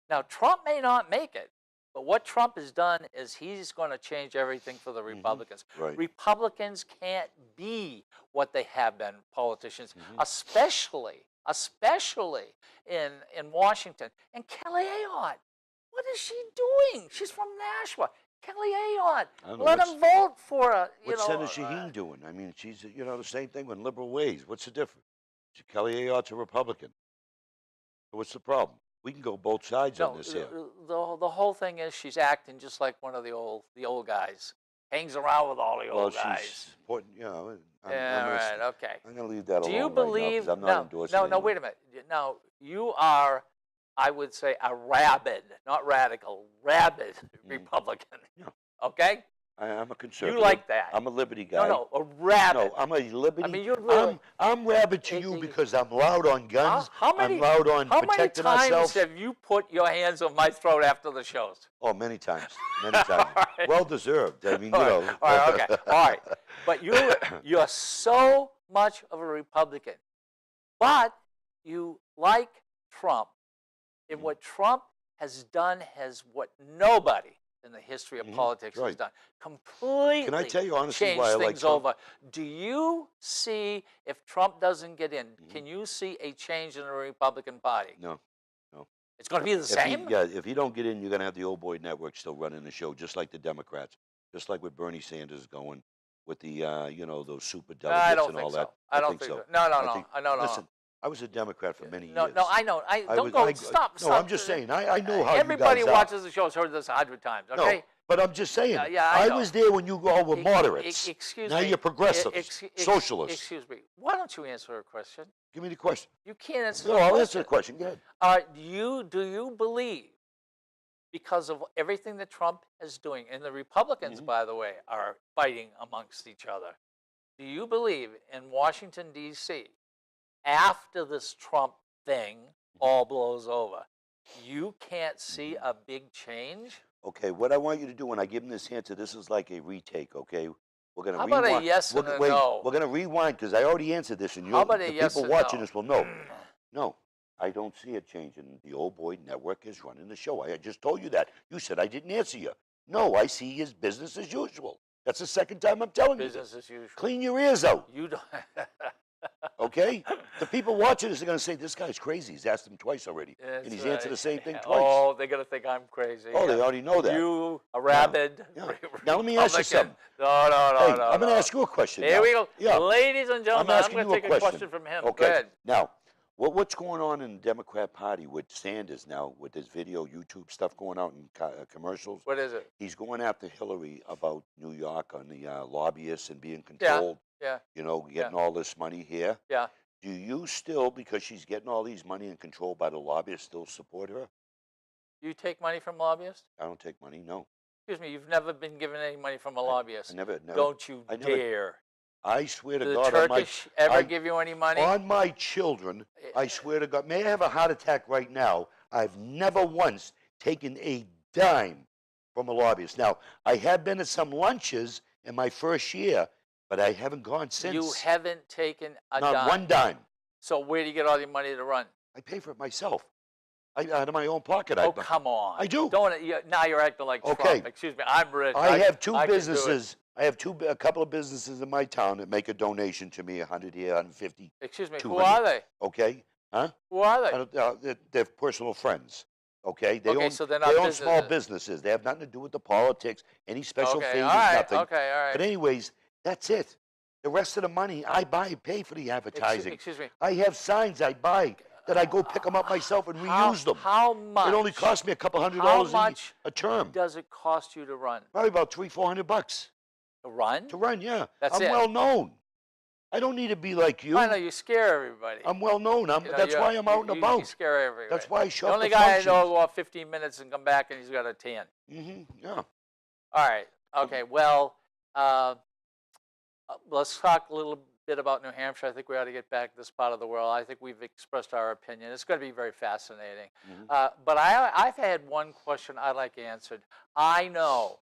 Now, Trump may not make it, but what Trump has done is he's going to change everything for the Republicans. Right. Republicans can't be what they have been, politicians, especially in Washington. And Kelly Ayotte, what is she doing? She's from Nashua. Kelly Ayotte, I don't know, let him vote for her. What's Senator Shaheen doing? I mean, she's, you know, the same thing with liberal ways. What's the difference? Kelly Ayotte's a Republican. What's the problem? We can go both sides on this here. The whole thing is she's acting just like one of the old guys. Hangs around with all the old guys. She's important, you know. Okay. I'm going to leave that Do alone you right now believe? 'cause I'm not endorsing no. anyone. Wait a minute. Now you are, I would say, a rabid, not radical, rabid Republican. Yeah. Okay. I'm a conservative. You like that? I'm a liberty guy. No, a rabid. No, I'm a liberty. I mean, you're really. I'm rabid to you because I'm loud on guns. How many? I'm loud on how many protecting times ourselves. have you put your hands on my throat after the shows? Oh, many times. Many times. right. Well deserved. I mean, All you right, know. All right, okay. All right. But you're so much of a Republican. But you like Trump. And what Trump has done has what nobody in the history of politics has right. done. Completely Can I tell you honestly changed why I like things Trump? over. Do you see, if Trump doesn't get in, can you see a change in the Republican Party? No. It's going to be the same? If you don't get in, you're going to have the old boy network still running the show, just like the Democrats, just like with Bernie Sanders going, with the those super No, I delegates don't and think all so. that. I don't think so. No, no, I no, think, no, no. listen, I was a Democrat for many No, years. no, I know. I Don't was, go. I, Stop. no, Stop. I'm just saying. I know how Everybody you guys watches the show has heard this 100 times. No, Okay. but I'm just saying. Yeah, yeah, I know. was there when you all were moderates. Excuse Now me. you're progressives, socialists. Excuse me. Why don't you answer a question? Give me the question. You can't answer No, the I'll question. answer the question. Go ahead. Do you believe, because of everything that Trump is doing, and the Republicans, by the way, are fighting amongst each other, do you believe in Washington, D.C., after this Trump thing all blows over, you can't see a big change? Okay, what I want you to do when I give him this answer, this is like a retake, okay? We're going to How rewind. about a yes and a wait, no? we're going to rewind because I already answered this, and How about a the yes people and watching no? this will know. No, I don't see a change, and the old boy network is running the show. I just told you that. You said I didn't answer you. No, I see his business as usual. That's the second time I'm telling you Business this. as usual. Clean your ears out. You don't. Okay? The people watching this are going to say, this guy's crazy. He's asked him twice already. That's and he's right. answered the same thing twice. Oh, they're going to think I'm crazy. Oh, they already know that. You, a rabid. Yeah. Now, let me ask you something. No, Hey, no. I'm going to ask you a question. Here now. we go. Yeah. Ladies and gentlemen, I'm going to take a question from him. Okay. Go ahead. Now, what's going on in the Democrat Party with Sanders now, with this video, YouTube stuff going out in commercials? What is it? He's going after Hillary about New York on the lobbyists and being controlled. Yeah. Getting all this money here. Yeah. Do you still, because she's getting all these money and controlled by the lobbyists, still support her? You take money from lobbyists? I don't take money, no. Excuse me, you've never been given any money from a lobbyist. I never. Don't you dare. I swear to Did God. the Turkish ever give you any money? On my children, I swear to God. May I have a heart attack right now? I've never once taken a dime from a lobbyist. Now, I have been at some lunches in my first year, but I haven't gone since. You haven't taken a dime? Not one dime. So where do you get all your money to run? I pay for it myself. Out of my own pocket. Oh, come on. I do. Now you're acting like Trump. Excuse me, I'm rich. I have two I businesses. I have a couple of businesses in my town that make a donation to me, 100 here, 150. Excuse me, 200. who are they? Okay, huh? Who are they? They're personal friends. Okay, they own, so they're not they own businesses. small businesses. They have nothing to do with the politics. Any special Okay, favors, all right, nothing. okay, all right. But anyways, that's it. The rest of the money I pay for the advertising. Excuse me. I have signs I buy that I go pick them up myself and reuse them. How much? It only costs me a couple $100 a term. Does it cost you to run? Probably about $300-400 To run? to run. Yeah, That's I'm it. well known. I don't need to be like you. I know you scare everybody. I'm well known. That's why I'm out and You about. scare everybody. That's why I show The up only to guy functions. I know will go off 15 minutes and come back and he's got a tan. Yeah. All right. Okay. Well, let's talk a little bit about New Hampshire. I think we ought to get back to this part of the world. I think we've expressed our opinion. It's going to be very fascinating. But I've had one question I'd like answered. I know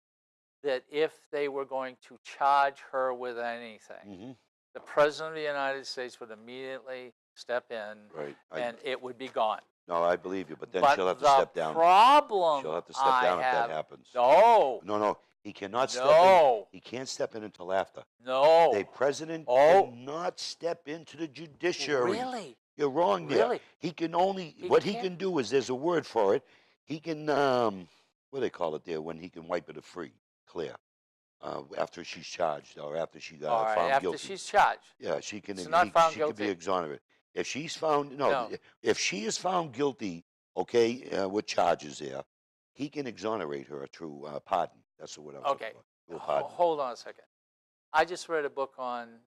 that if they were going to charge her with anything, the President of the United States would immediately step in, Right. and it would be gone. No, I believe you, but then But she'll have to the step down. problem She'll have to step down if that happens. No. No, he cannot step in. No. He can't step in until after. No. The president Oh. cannot step into the judiciary. Really? You're wrong there. Really? He can only, He what he can't? can do is, there's a word for it. He can, what do they call it there, when he can wipe it clear, after she's charged or after she got All right. found After guilty. she's charged. Yeah, she can. She's not found she can be guilty. exonerated. If she's found, no, No. if she is found guilty, okay, with charges there, he can exonerate her through pardon. That's what I was Okay. looking for. Through pardon. Hold on a second. I just read a book on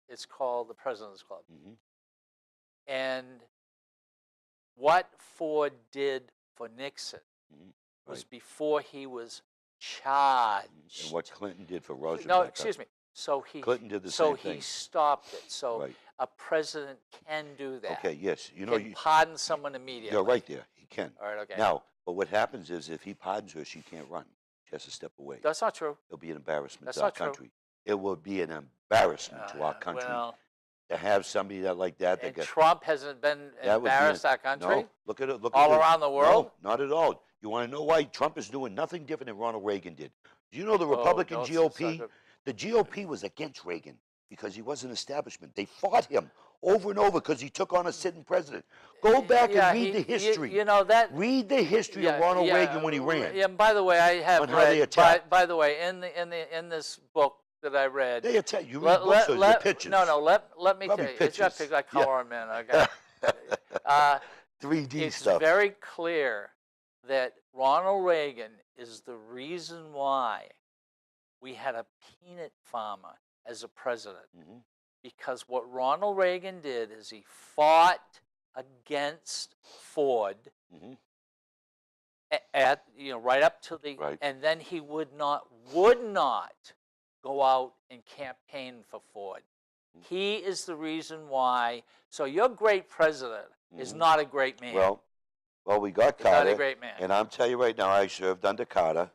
it's called The President's Club. And what Ford did for Nixon was Right. before he was charged. And what Clinton did for Roosevelt. No, excuse me. So he Clinton did the so same he thing. stopped it. So Right. a president can do that. Okay, yes. You know, Can pardon someone immediately. you're right there. He can. All right, okay. Now, but what happens is if he pardons her, she can't run. She has to step away. That's not true. It'll be an embarrassment That's to our not true. country. It will be an embarrassment to our country Well, to have somebody like that. and got, Trump hasn't been that would be embarrassed our country No, look at it. Look all at around the world. No, not at all. You want to know why Trump is doing nothing different than Ronald Reagan did? Do you know the Republican no, it's GOP? not good. The GOP was against Reagan. because he was an establishment. They fought him over and over because he took on a sitting president. Go back and read the history. You know that. Read the history of Ronald Reagan when he ran. Yeah. And by the way, I have on how they read. attacked. By the way, in this book that I read, They attack. You read books or your pictures? No. Let me Probably tell you. pictures. It's got I color them in. Okay. 3D It's stuff. very clear that Ronald Reagan is the reason why we had a peanut farmer as a president. Because what Ronald Reagan did is he fought against Ford at right up to the and then he would not go out and campaign for Ford. He is the reason why. So your great president is not a great man. Well, we got He's Carter. not a great man. And I'm telling you right now, I served under Carter.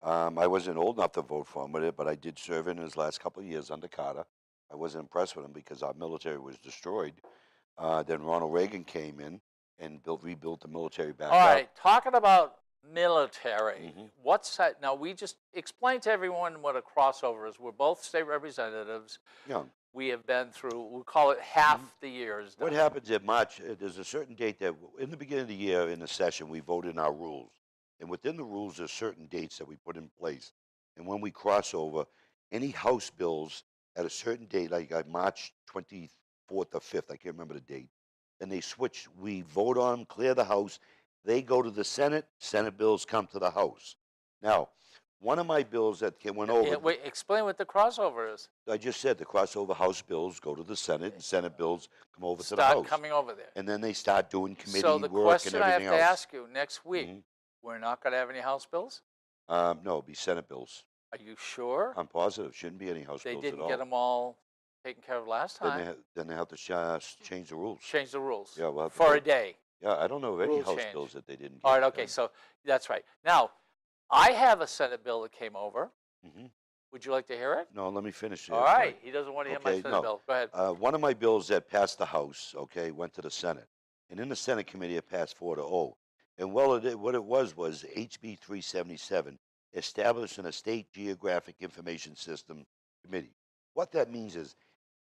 I wasn't old enough to vote for him with it, but I did serve in his last couple of years under Carter. I wasn't impressed with him because our military was destroyed. Then Ronald Reagan came in and rebuilt the military back up. All right, talking about military, what's that? Now, we just explain to everyone what a crossover is. We're both state representatives. Yeah. We have been through, we call it half the years. What happens in March, there's a certain date that in the beginning of the year in the session, we vote in our rules. And within the rules, there's certain dates that we put in place. And when we cross over, any House bills at a certain date, like March 24th or 5th, I can't remember the date, and they switch, we vote on them, clear the House, they go to the Senate, Senate bills come to the House. Now, one of my bills that went over. Wait, explain what the crossover is. I just said the crossover House bills go to the Senate, and Senate bills come over to the Start House. coming over there. And then they start doing committee So the work question and I have everything to else. ask you, next week, we're not going to have any House bills? No, it'll be Senate bills. Are you sure? I'm positive. Shouldn't be any House They bills at didn't all. get them all taken care of last time. Then they have to change the rules. Change the rules. Yeah, we'll have to for go. a day. Yeah, I don't know of any Rule House change. bills that they didn't get. All right, okay, so that's right. Now, I have a Senate bill that came over. Would you like to hear it? No, let me finish it. All right, he doesn't want to hear my Senate bill. Go ahead. One of my bills that passed the House, went to the Senate. And in the Senate committee, it passed 4-0. And what it was HB 377, establishing a state geographic information system committee. What that means is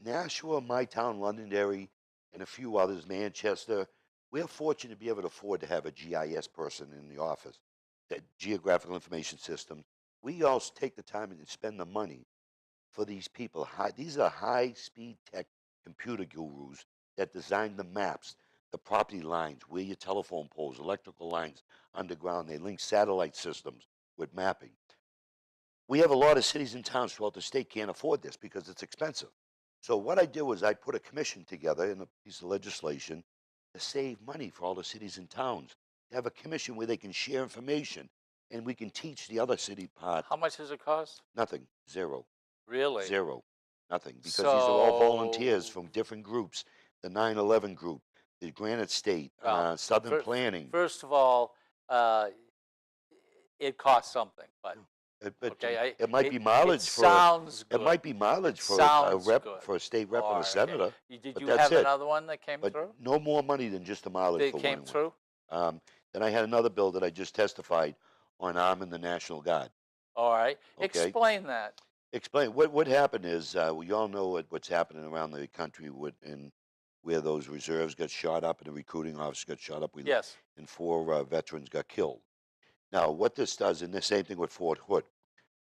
Nashua, my town, Londonderry, and a few others, Manchester, we're fortunate to be able to afford to have a GIS person in the office, that geographical information system. We also take the time and spend the money for these people. These are high-speed tech computer gurus that design the maps, the property lines, where your telephone poles, electrical lines, underground. They link satellite systems with mapping. We have a lot of cities and towns throughout the state can't afford this because it's expensive. So what I did was I put a commission together in a piece of legislation to save money for all the cities and towns. To have a commission where they can share information and we can teach the other city part. How much does it cost? Nothing. Zero. Really? Zero. Nothing. Because these are all volunteers from different groups. The 9/11 group, the Granite State, Southern Planning. First of all, it costs something, but it might be mileage it for. Sounds good. It might be mileage for a rep, for a state rep and a senator. Okay. Did you have another one that came but through? No more money than just the mileage. That came through. Then I had another bill that I just testified on arming the National Guard. All right. Okay. Explain that. Explain. What happened is we all know what's happening around the country where those reserves got shot up and the recruiting officers got shot up. Yes. And 4 veterans got killed. Now, what this does, and the same thing with Fort Hood,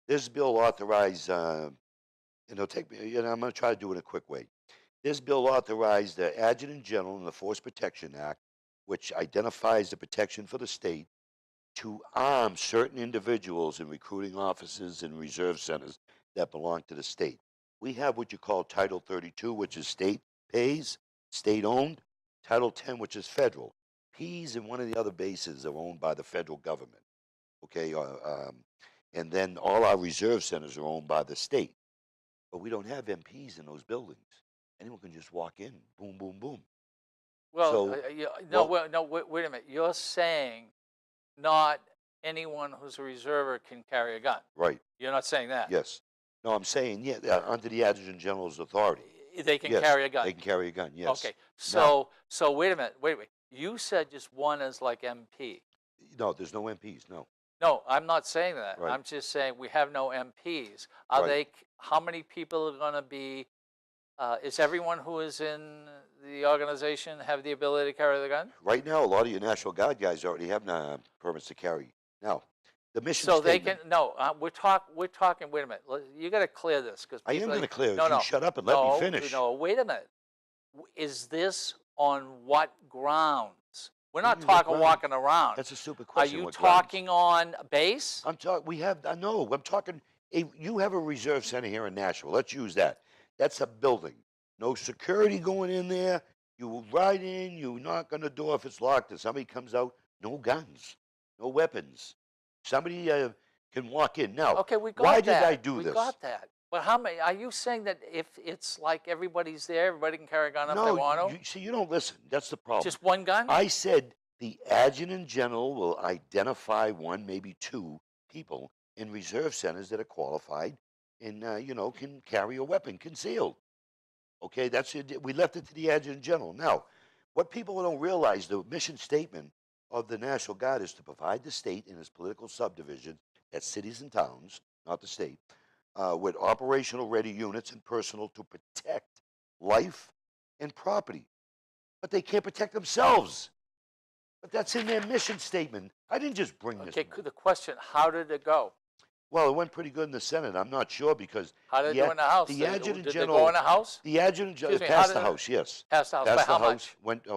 this bill authorized, and it'll take me, I'm going to try to do it in a quick way. This bill authorized the Adjutant General in the Force Protection Act, which identifies the protection for the state, to arm certain individuals in recruiting offices and reserve centers that belong to the state. We have what you call Title 32, which is state pays, state-owned, Title 10, which is federal. Pease and one of the other bases are owned by the federal government, and then all our reserve centers are owned by the state. But we don't have MPs in those buildings. Anyone can just walk in, boom, boom, boom. Well, wait a minute. You're saying not anyone who's a reserver can carry a gun. Right. You're not saying that. Yes. No, I'm saying, under the Adjutant General's authority. They can carry a gun. They can carry a gun, yes. Okay. So wait a minute. Wait. You said just one as like MP. No, there's no MPs, no. No, I'm not saying that. Right. I'm just saying we have no MPs. Are Right. how many people are going to be Is everyone who is in the organization have the ability to carry the gun? Right now, a lot of your National Guard guys already have permits to carry. Now, the mission So they statement. can, no, we're talking, wait a minute, you got to clear this because I am people, going to clear it. no, You no, shut up and let me finish. no, wait a minute. Is this on what grounds? We're What not do you mean, what talking grounds? walking around. That's a stupid Are question. you What grounds? talking on base? I'm talking. We have. I know. I'm talking. You have a reserve center here in Nashville. Let's use that. That's a building. No security going in there. You ride in. You knock on the door if it's locked, and somebody comes out. No guns. No weapons. Somebody can walk in. Now, Okay, we got why that. did I do we this? got that. But how many? Are you saying that if it's like everybody's there, everybody can carry a gun if they No, want to? see, you don't listen. That's the problem. Just one gun? I said the adjutant general will identify one, maybe two people in reserve centers that are qualified and can carry a weapon concealed. Okay, that's it. We left it to the adjutant general. Now, what people don't realize, the mission statement of the National Guard is to provide the state and its political subdivisions, that's cities and towns, not the state, with operational ready units and personnel to protect life and property. But they can't protect themselves. But that's in their mission statement. I didn't just bring this. Okay, the question, how did it go? Well, it went pretty good in the Senate. I'm not sure because How did it do in the House? the Did adjutant they general go in the House? The adjutant general Excuse me, passed how the did it- House. Yes, Passed the House by passed how the House. much? Went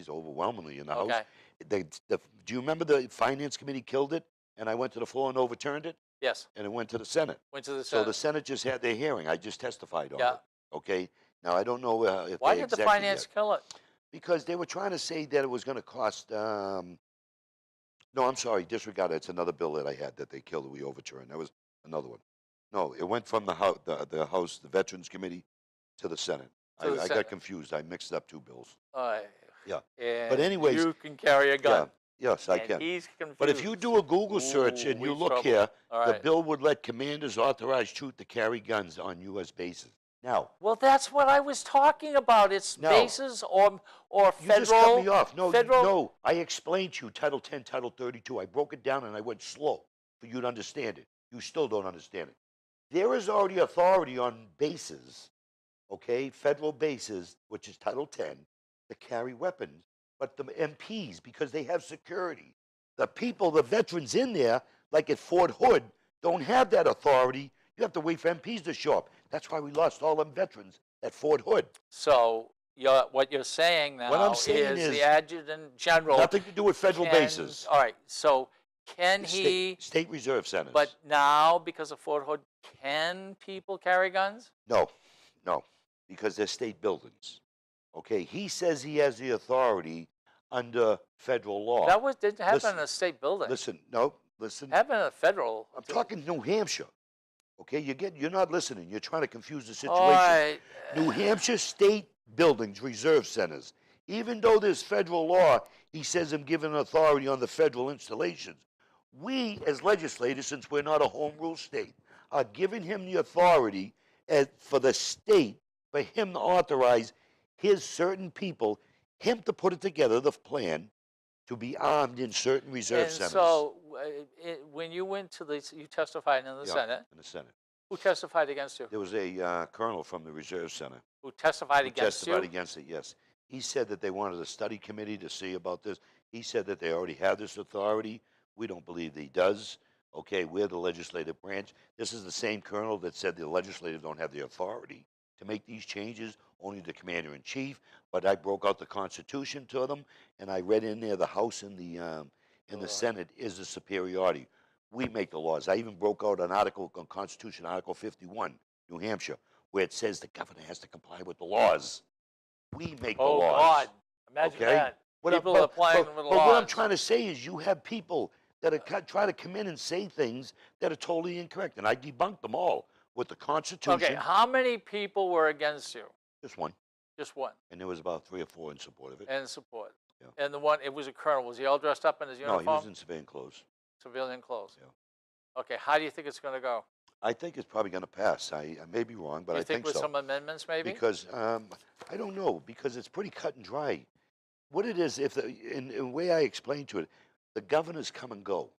overwhelmingly in the Okay. House. Do you remember the Finance Committee killed it, and I went to the floor and overturned it, Yes. and it went to the Senate. Went to the So Senate. the Senate just had their hearing. I just testified on Yeah. it. Okay. Now I don't know if Why they did the execed it finance yet. kill it? Because they were trying to say that it was going to cost. No, I'm sorry, disregard it. It's another bill that I had that they killed that we overturned. That was another one. No, it went from the House, the Veterans Committee, to the Senate. To the I Senate. got confused. I mixed up two bills. Yeah. And anyways, you can carry a gun. Yeah, yes, I and can. He's confused. But if you do a Google search and you we've look trouble. here, All the right. bill would let commanders authorize troops to carry guns on U.S. bases. Now, Well, that's what I was talking about. It's No. bases or you federal. just cut me off. No, federal. no. I explained to you Title 10, Title 32. I broke it down and I went slow for you to understand it. You still don't understand it. There is already authority on bases, okay, federal bases, which is Title 10, to carry weapons. But the MPs, because they have security, the people, the veterans in there, like at Fort Hood, don't have that authority. You have to wait for MPs to show up. That's why we lost all them veterans at Fort Hood. So what you're saying now What I'm saying is is the adjutant general. Nothing to do with federal can- bases. All right. So can he? State reserve centers. But now, because of Fort Hood, can people carry guns? No, because they're state buildings. Okay, he says he has the authority under federal law. That didn't happen Listen, in a state building. Listen. Happened in a federal. I'm talking New Hampshire. Okay, you're not listening. You're trying to confuse the situation. All right. New Hampshire state buildings, reserve centers. Even though there's federal law, he says I'm given authority on the federal installations. We, as legislators, since we're not a home rule state, are giving him the authority for the state, for him to authorize his certain people, him to put it together, the plan, to be armed in certain reserve And centers. so, when you went to you testified in the Yeah, Senate. in the Senate. Who testified against you? There was a colonel from the Reserve Center Who testified who against testified you? against it, yes. He said that they wanted a study committee to see about this. He said that they already have this authority. We don't believe that he does. Okay, we're the legislative branch. This is the same colonel that said the legislative don't have the authority to make these changes, only the commander-in-chief. But I broke out the Constitution to them, and I read in there the House and the Senate is the superiority. We make the laws. I even broke out an article on Constitution, Article 51, New Hampshire, where it says the governor has to comply with the laws. We make the Oh laws. God! Imagine Okay? that. What People are applying but with what I'm laws. trying to say is you have people that are try to come in and say things that are totally incorrect, and I debunked them all with the Constitution. Okay, how many people were against you? Just one, Just one. and there was about 3 or 4 in support of it. And support. Yeah. And the one, it was a colonel. Was he all dressed up in his No, uniform? he was in civilian clothes. Civilian clothes. Yeah. Okay, how do you think it's going to go? I think it's probably going to pass. I may be wrong, but you I think with so. some amendments, maybe? Because I don't know, because it's pretty cut and dry. What it is, in the way I explained to it, the governors come and go.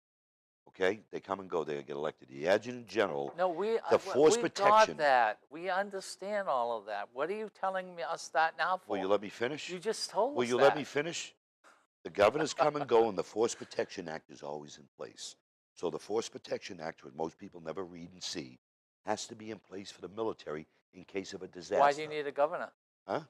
Okay, they come and go. They get elected. The adjutant general. No, The force we protection. got that. We understand all of that. What are you telling me us that now for? Will you let me finish? You just told Will us you that. let me finish? The governors come and go, and the Force Protection Act is always in place. So the Force Protection Act, which most people never read and see, has to be in place for the military in case of a disaster. Why do you need a governor? Huh?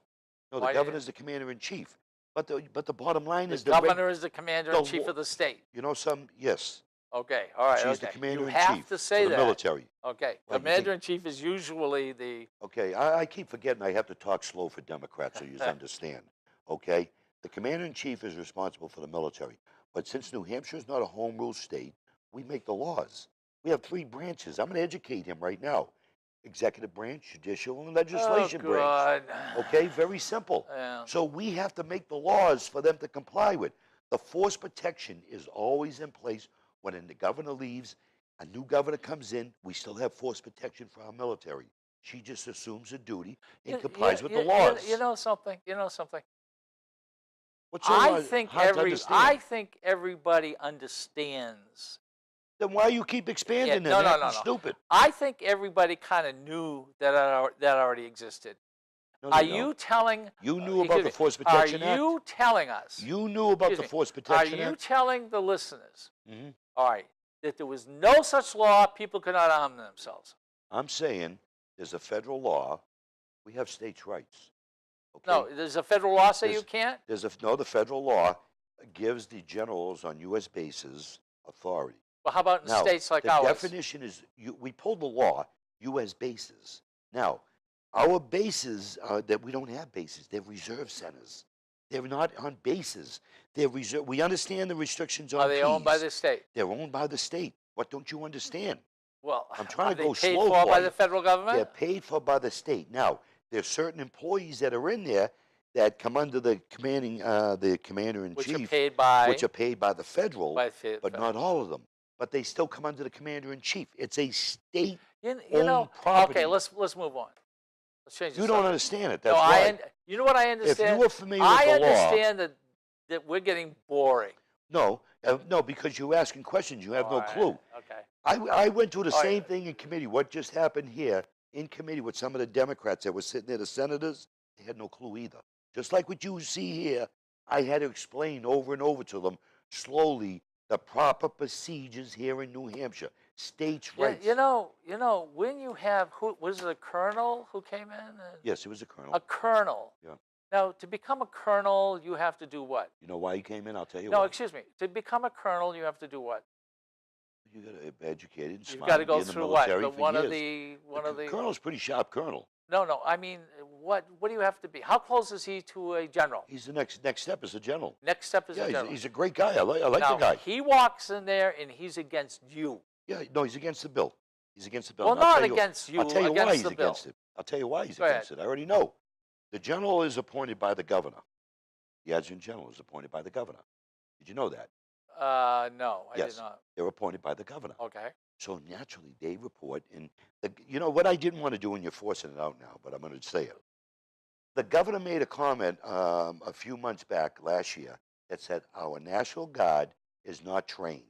No, Why the do you- governor's the commander-in-chief. But the bottom line The is governor is the commander-in-chief the- of the state. You know some? Yes. Okay, all right, She's the okay. commander-in-chief You have to say for the that. military. Okay, Well, you think- commander-in-chief is usually the... Okay, I keep forgetting I have to talk slow for Democrats so you understand. Okay? The commander-in-chief is responsible for the military. But since New Hampshire is not a home rule state, we make the laws. We have 3 branches. I'm going to educate him right now. Executive branch, judicial, and legislation oh, branch. God. Okay? Very simple. Yeah. So we have to make the laws for them to comply with. The force protection is always in place. When the governor leaves, a new governor comes in, we still have force protection for our military. She just assumes a duty and complies with the laws. You know something? You know something? What's so I think hard to understand? everybody understands. Then why you keep expanding no, and no, acting no, no. stupid? I think everybody kind of knew that already existed. No, Are they don't. you telling? You knew about excuse the me, Force Protection Are Act? you telling us? You knew about the excuse me, Force Protection Are you Act? telling the listeners? Mhm. All right, that there was no such law. People could not arm themselves. I'm saying there's a federal law. We have states' rights. Okay? No, there's a federal law say There's- you can't. The federal law gives the generals on U.S. bases authority. Well, how about in Now, states like the ours? definition is we pulled the law, U.S. bases. Now, our bases that we don't have bases. They're reserve centers. They're not on bases. They're reserve. We understand the restrictions on Are they owned by Ps. the state? They're owned by the state. What don't you understand? Well, I'm trying are to go they paid slow for by you. the federal government? They're paid for by the state. Now, there's certain employees that are in there that come under the commander-in-chief, Which are paid by? which are paid by the federal, By but federal. not all of them. But they still come under the commander-in-chief. It's a state. You owned know. property. Okay, let's move on. Let's change. You don't understand it. That's no, why. you know what I If understand. you were familiar with I the law, understand that we're getting boring. no, because you're asking questions. You have no All right, clue. Okay. I went through the All same right. thing in committee. What just happened here in committee with some of the Democrats that were sitting there, the senators, they had no clue either. Just like what you see here, I had to explain over and over to them slowly the proper procedures here in New Hampshire. States' Yeah, rights. you know, when you have who was it a colonel who came in? Yes, it was a colonel. A colonel. Yeah. Now, to become a colonel, you have to do what? You know why he came in? I'll tell you No, why. excuse me. To become a colonel, you have to do what? You got to be educated and You've smart. got to and go be in the through what? military for One of years. the. Colonel's pretty sharp colonel. No. I mean, what do you have to be? How close is he to a general? He's the next step is a general. Next step is Yeah, a general. he's a great guy. I like now, the guy. he walks in there and he's against you. Yeah, no, he's against the bill. He's against the bill. Well, And I'll not tell against you. I'll tell you against why he's the bill. against it. I'll tell you why he's Go against it. I already know. The general is appointed by the governor. The adjutant general is appointed by the governor. Did you know that? No, I Yes. did not. They're appointed by the governor. Okay. So naturally, they report. And you know what I didn't want to do, and you're forcing it out now, but I'm going to say it. The governor made a comment a few months back last year that said our National Guard is not trained.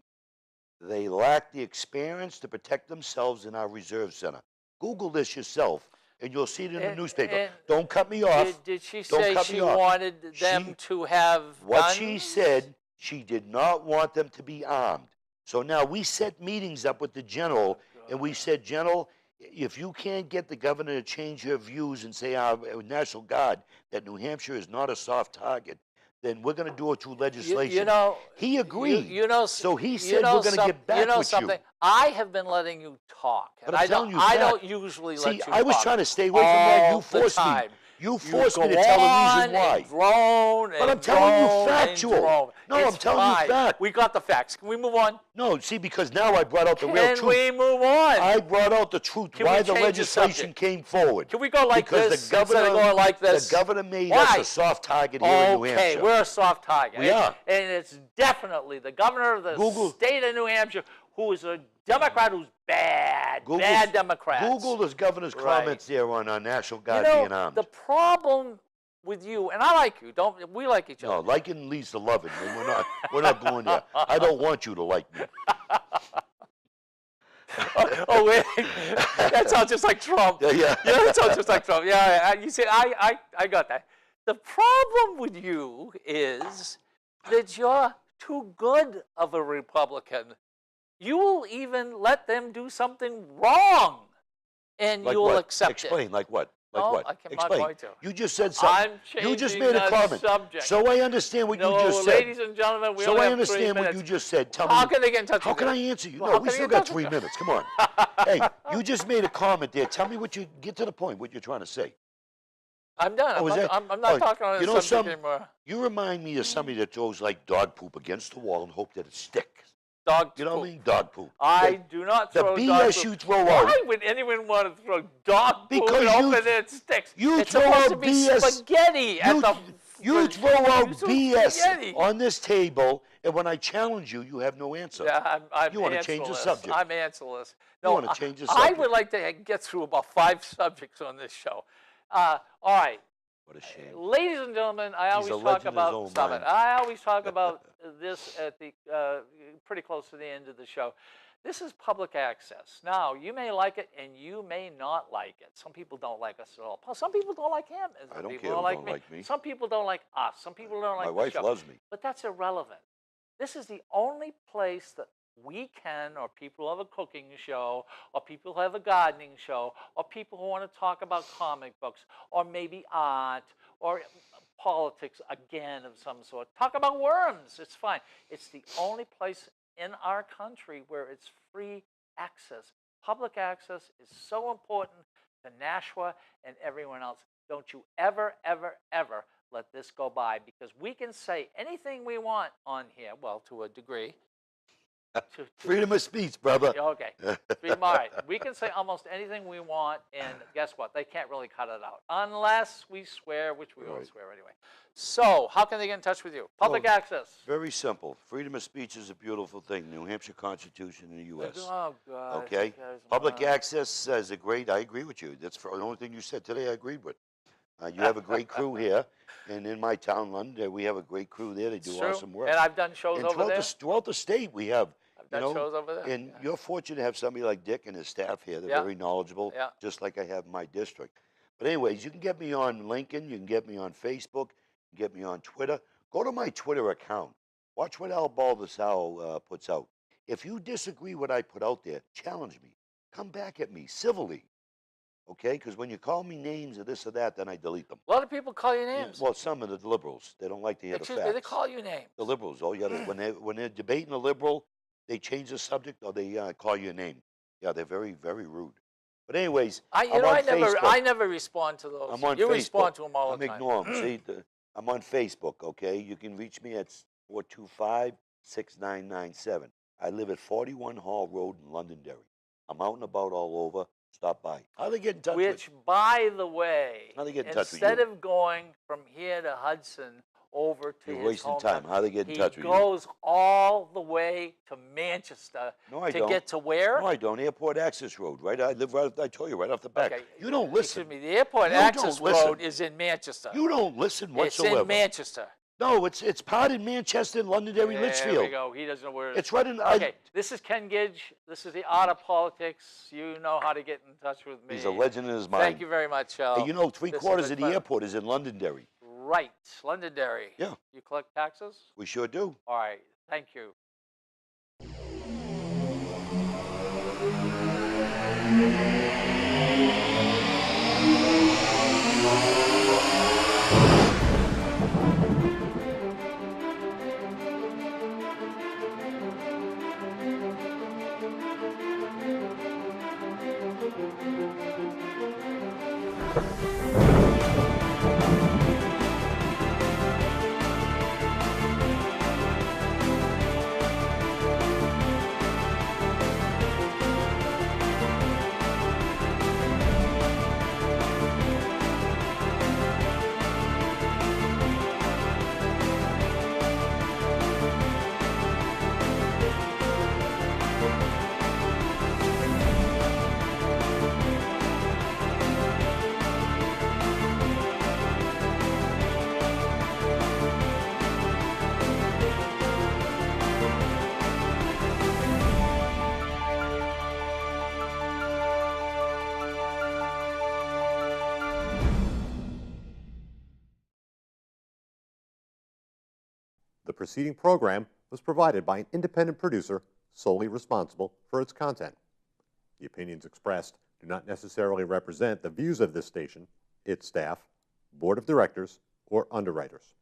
They lack the experience to protect themselves in our reserve center. Google this yourself, and you'll see it in the newspaper. and Don't cut me off. Did she Don't say cut she me off. wanted them to have What guns? she said, she did not want them to be armed. So now we set meetings up with the general, and we said, General, if you can't get the governor to change her views and say our National Guard that New Hampshire is not a soft target, then we're going to do it through legislation. You know, he agreed. You know, so he you said know we're going to get back you know with something? you. I have been letting you talk, and But I'm telling you I fact. don't usually let See, you I was talk trying to stay away from that. You all the forced me. time. You forced me go to tell the on reason why. and drone But I'm and telling you drone and factual. drone. No, I'm It's telling you fine. fact. We got the facts. Can we move on? No, see, because now I brought out the real Can truth. we move on? I brought out the truth, Can why we the change the legislation subject? came forward. Can we go like because this the governor, instead of going like this? The governor made Why? us a soft target here in New Hampshire. Okay, we're a soft target. We are. And it's definitely the governor of the state of New Hampshire who is a Democrat who's bad. Bad Democrats. Google the governor's comments there on our National Guard being armed. The problem with you, and I like you, we like each other. No, liking leads to loving, and we're not going there. I don't want you to like me. Oh, wait. That sounds just like Trump. Yeah, yeah. Yeah, that sounds just like Trump. Yeah, you see, I got that. The problem with you is that you're too good of a Republican. You will even let them do something wrong, and Like you'll what? accept Explain, it. like what? Like No, what? I'm not Explain. going to. You just said something. I'm You just changing made a the comment. subject. So I understand what No, you just said. ladies and gentlemen, we So only I have 3 understand what minutes. you just said. Tell How me. can they get in touch How with can you? I answer you? Well, No, how we can still they get in got touch 3 with you? minutes. Come on. Hey, you just made a comment there. Tell me what you get to the point. What you're trying to say. I'm done. Oh, is that- I'm not oh, talking on you this know subject some- anymore. You remind me of somebody that throws like dog poop against the wall and hope that it sticks. Dog You know poop. what I mean? Dog poop. I The- do not the throw BS dog poop. you throw out. Why would anyone want to throw dog poop Because and you- hope that it sticks? you It's throw supposed out to be BS. spaghetti at the. You throw out you throw BS spaghetti. on this table, and when I challenge you, you have no answer. Yeah, I'm You wanna change the answerless. subject. I'm answerless. You No, wanna change the I subject. would like to get through about 5 subjects on this show. All right. What a shame. Ladies and gentlemen, I always a talk legend in his about own stop mind. it. I always talk about this at the pretty close to the end of the show. This is public access. Now, you may like it and you may not like it. Some people don't like us at all. Some people don't like him, and some I don't people care don't who like don't me. like me. Some people don't like us. Some people don't like My the wife show. loves me. But that's irrelevant. This is the only place that we can, or people have a cooking show, or people have a gardening show, or people who want to talk about comic books, or maybe art, or politics again of some sort. Talk about worms. It's fine. It's the only place in our country where it's free access. Public access is so important to Nashua and everyone else. Don't you ever, ever, ever let this go by, because we can say anything we want on here, well, to a degree. Freedom of speech, brother. Okay. Freedom, all right. We can say almost anything we want, and guess what? They can't really cut it out unless we swear, which we all Right. swear anyway. So, how can they get in touch with you? Public Well, access. Very simple. Freedom of speech is a beautiful thing. New Hampshire Constitution in the U.S. Oh, God. Okay? Public access is a great, I agree with you. That's the only thing you said today I agreed with. You have a great crew here. And in my town, London, we have a great crew there. They do awesome work. And I've done shows And over there. throughout the state, we have, I've done shows over there. and you're fortunate to have somebody like Dick and his staff here. They're Yeah. very knowledgeable, Yeah. just like I have in my district. But anyways, you can get me on Lincoln. You can get me on Facebook. You can get me on Twitter. Go to my Twitter account. Watch what Al Baldasaro puts out. If you disagree with what I put out there, challenge me. Come back at me civilly. Okay? Because when you call me names or this or that, then I delete them. A lot of people call you Yeah, names. well, some of the liberals, they don't like to hear Excuse the me, facts. they call you names. The liberals, oh yeah, when they're debating a liberal, they change the subject or they call you a name. Yeah, they're very, very rude. But anyways, I'm on Facebook. I never respond to those. I'm on you Facebook. respond to them all I'm the time. ignore them. See, I'm on Facebook, okay? You can reach me at 425-6997. I live at 41 Hall Road in Londonderry. I'm out and about all over. Stop by. How do they get in touch with Which, by the way, How do they get in touch with instead you? of going from here to Hudson over to You're his wasting hometown, time. How do they get in touch with he you? goes all the way to Manchester No, I to don't. get to where? No, I don't. Airport Access Road, right? I live right, I told you, right off the back. Okay, You don't listen. Excuse me, the airport You don't access listen. road is in Manchester. You don't listen It's whatsoever. in Manchester. No, it's part in Manchester and Londonderry, There we Litchfield. go. He doesn't know where it is. It's right in. Okay, this is Ken Gidge. This is the Art of Politics. You know how to get in touch with me. He's a legend in his mind. Thank you very much. Hey, you know, three This has quarters been of the fun. airport is in Londonderry. Right, Londonderry. Yeah. You collect taxes? We sure do. All right, thank you. The preceding program was provided by an independent producer solely responsible for its content. The opinions expressed do not necessarily represent the views of this station, its staff, board of directors, or underwriters.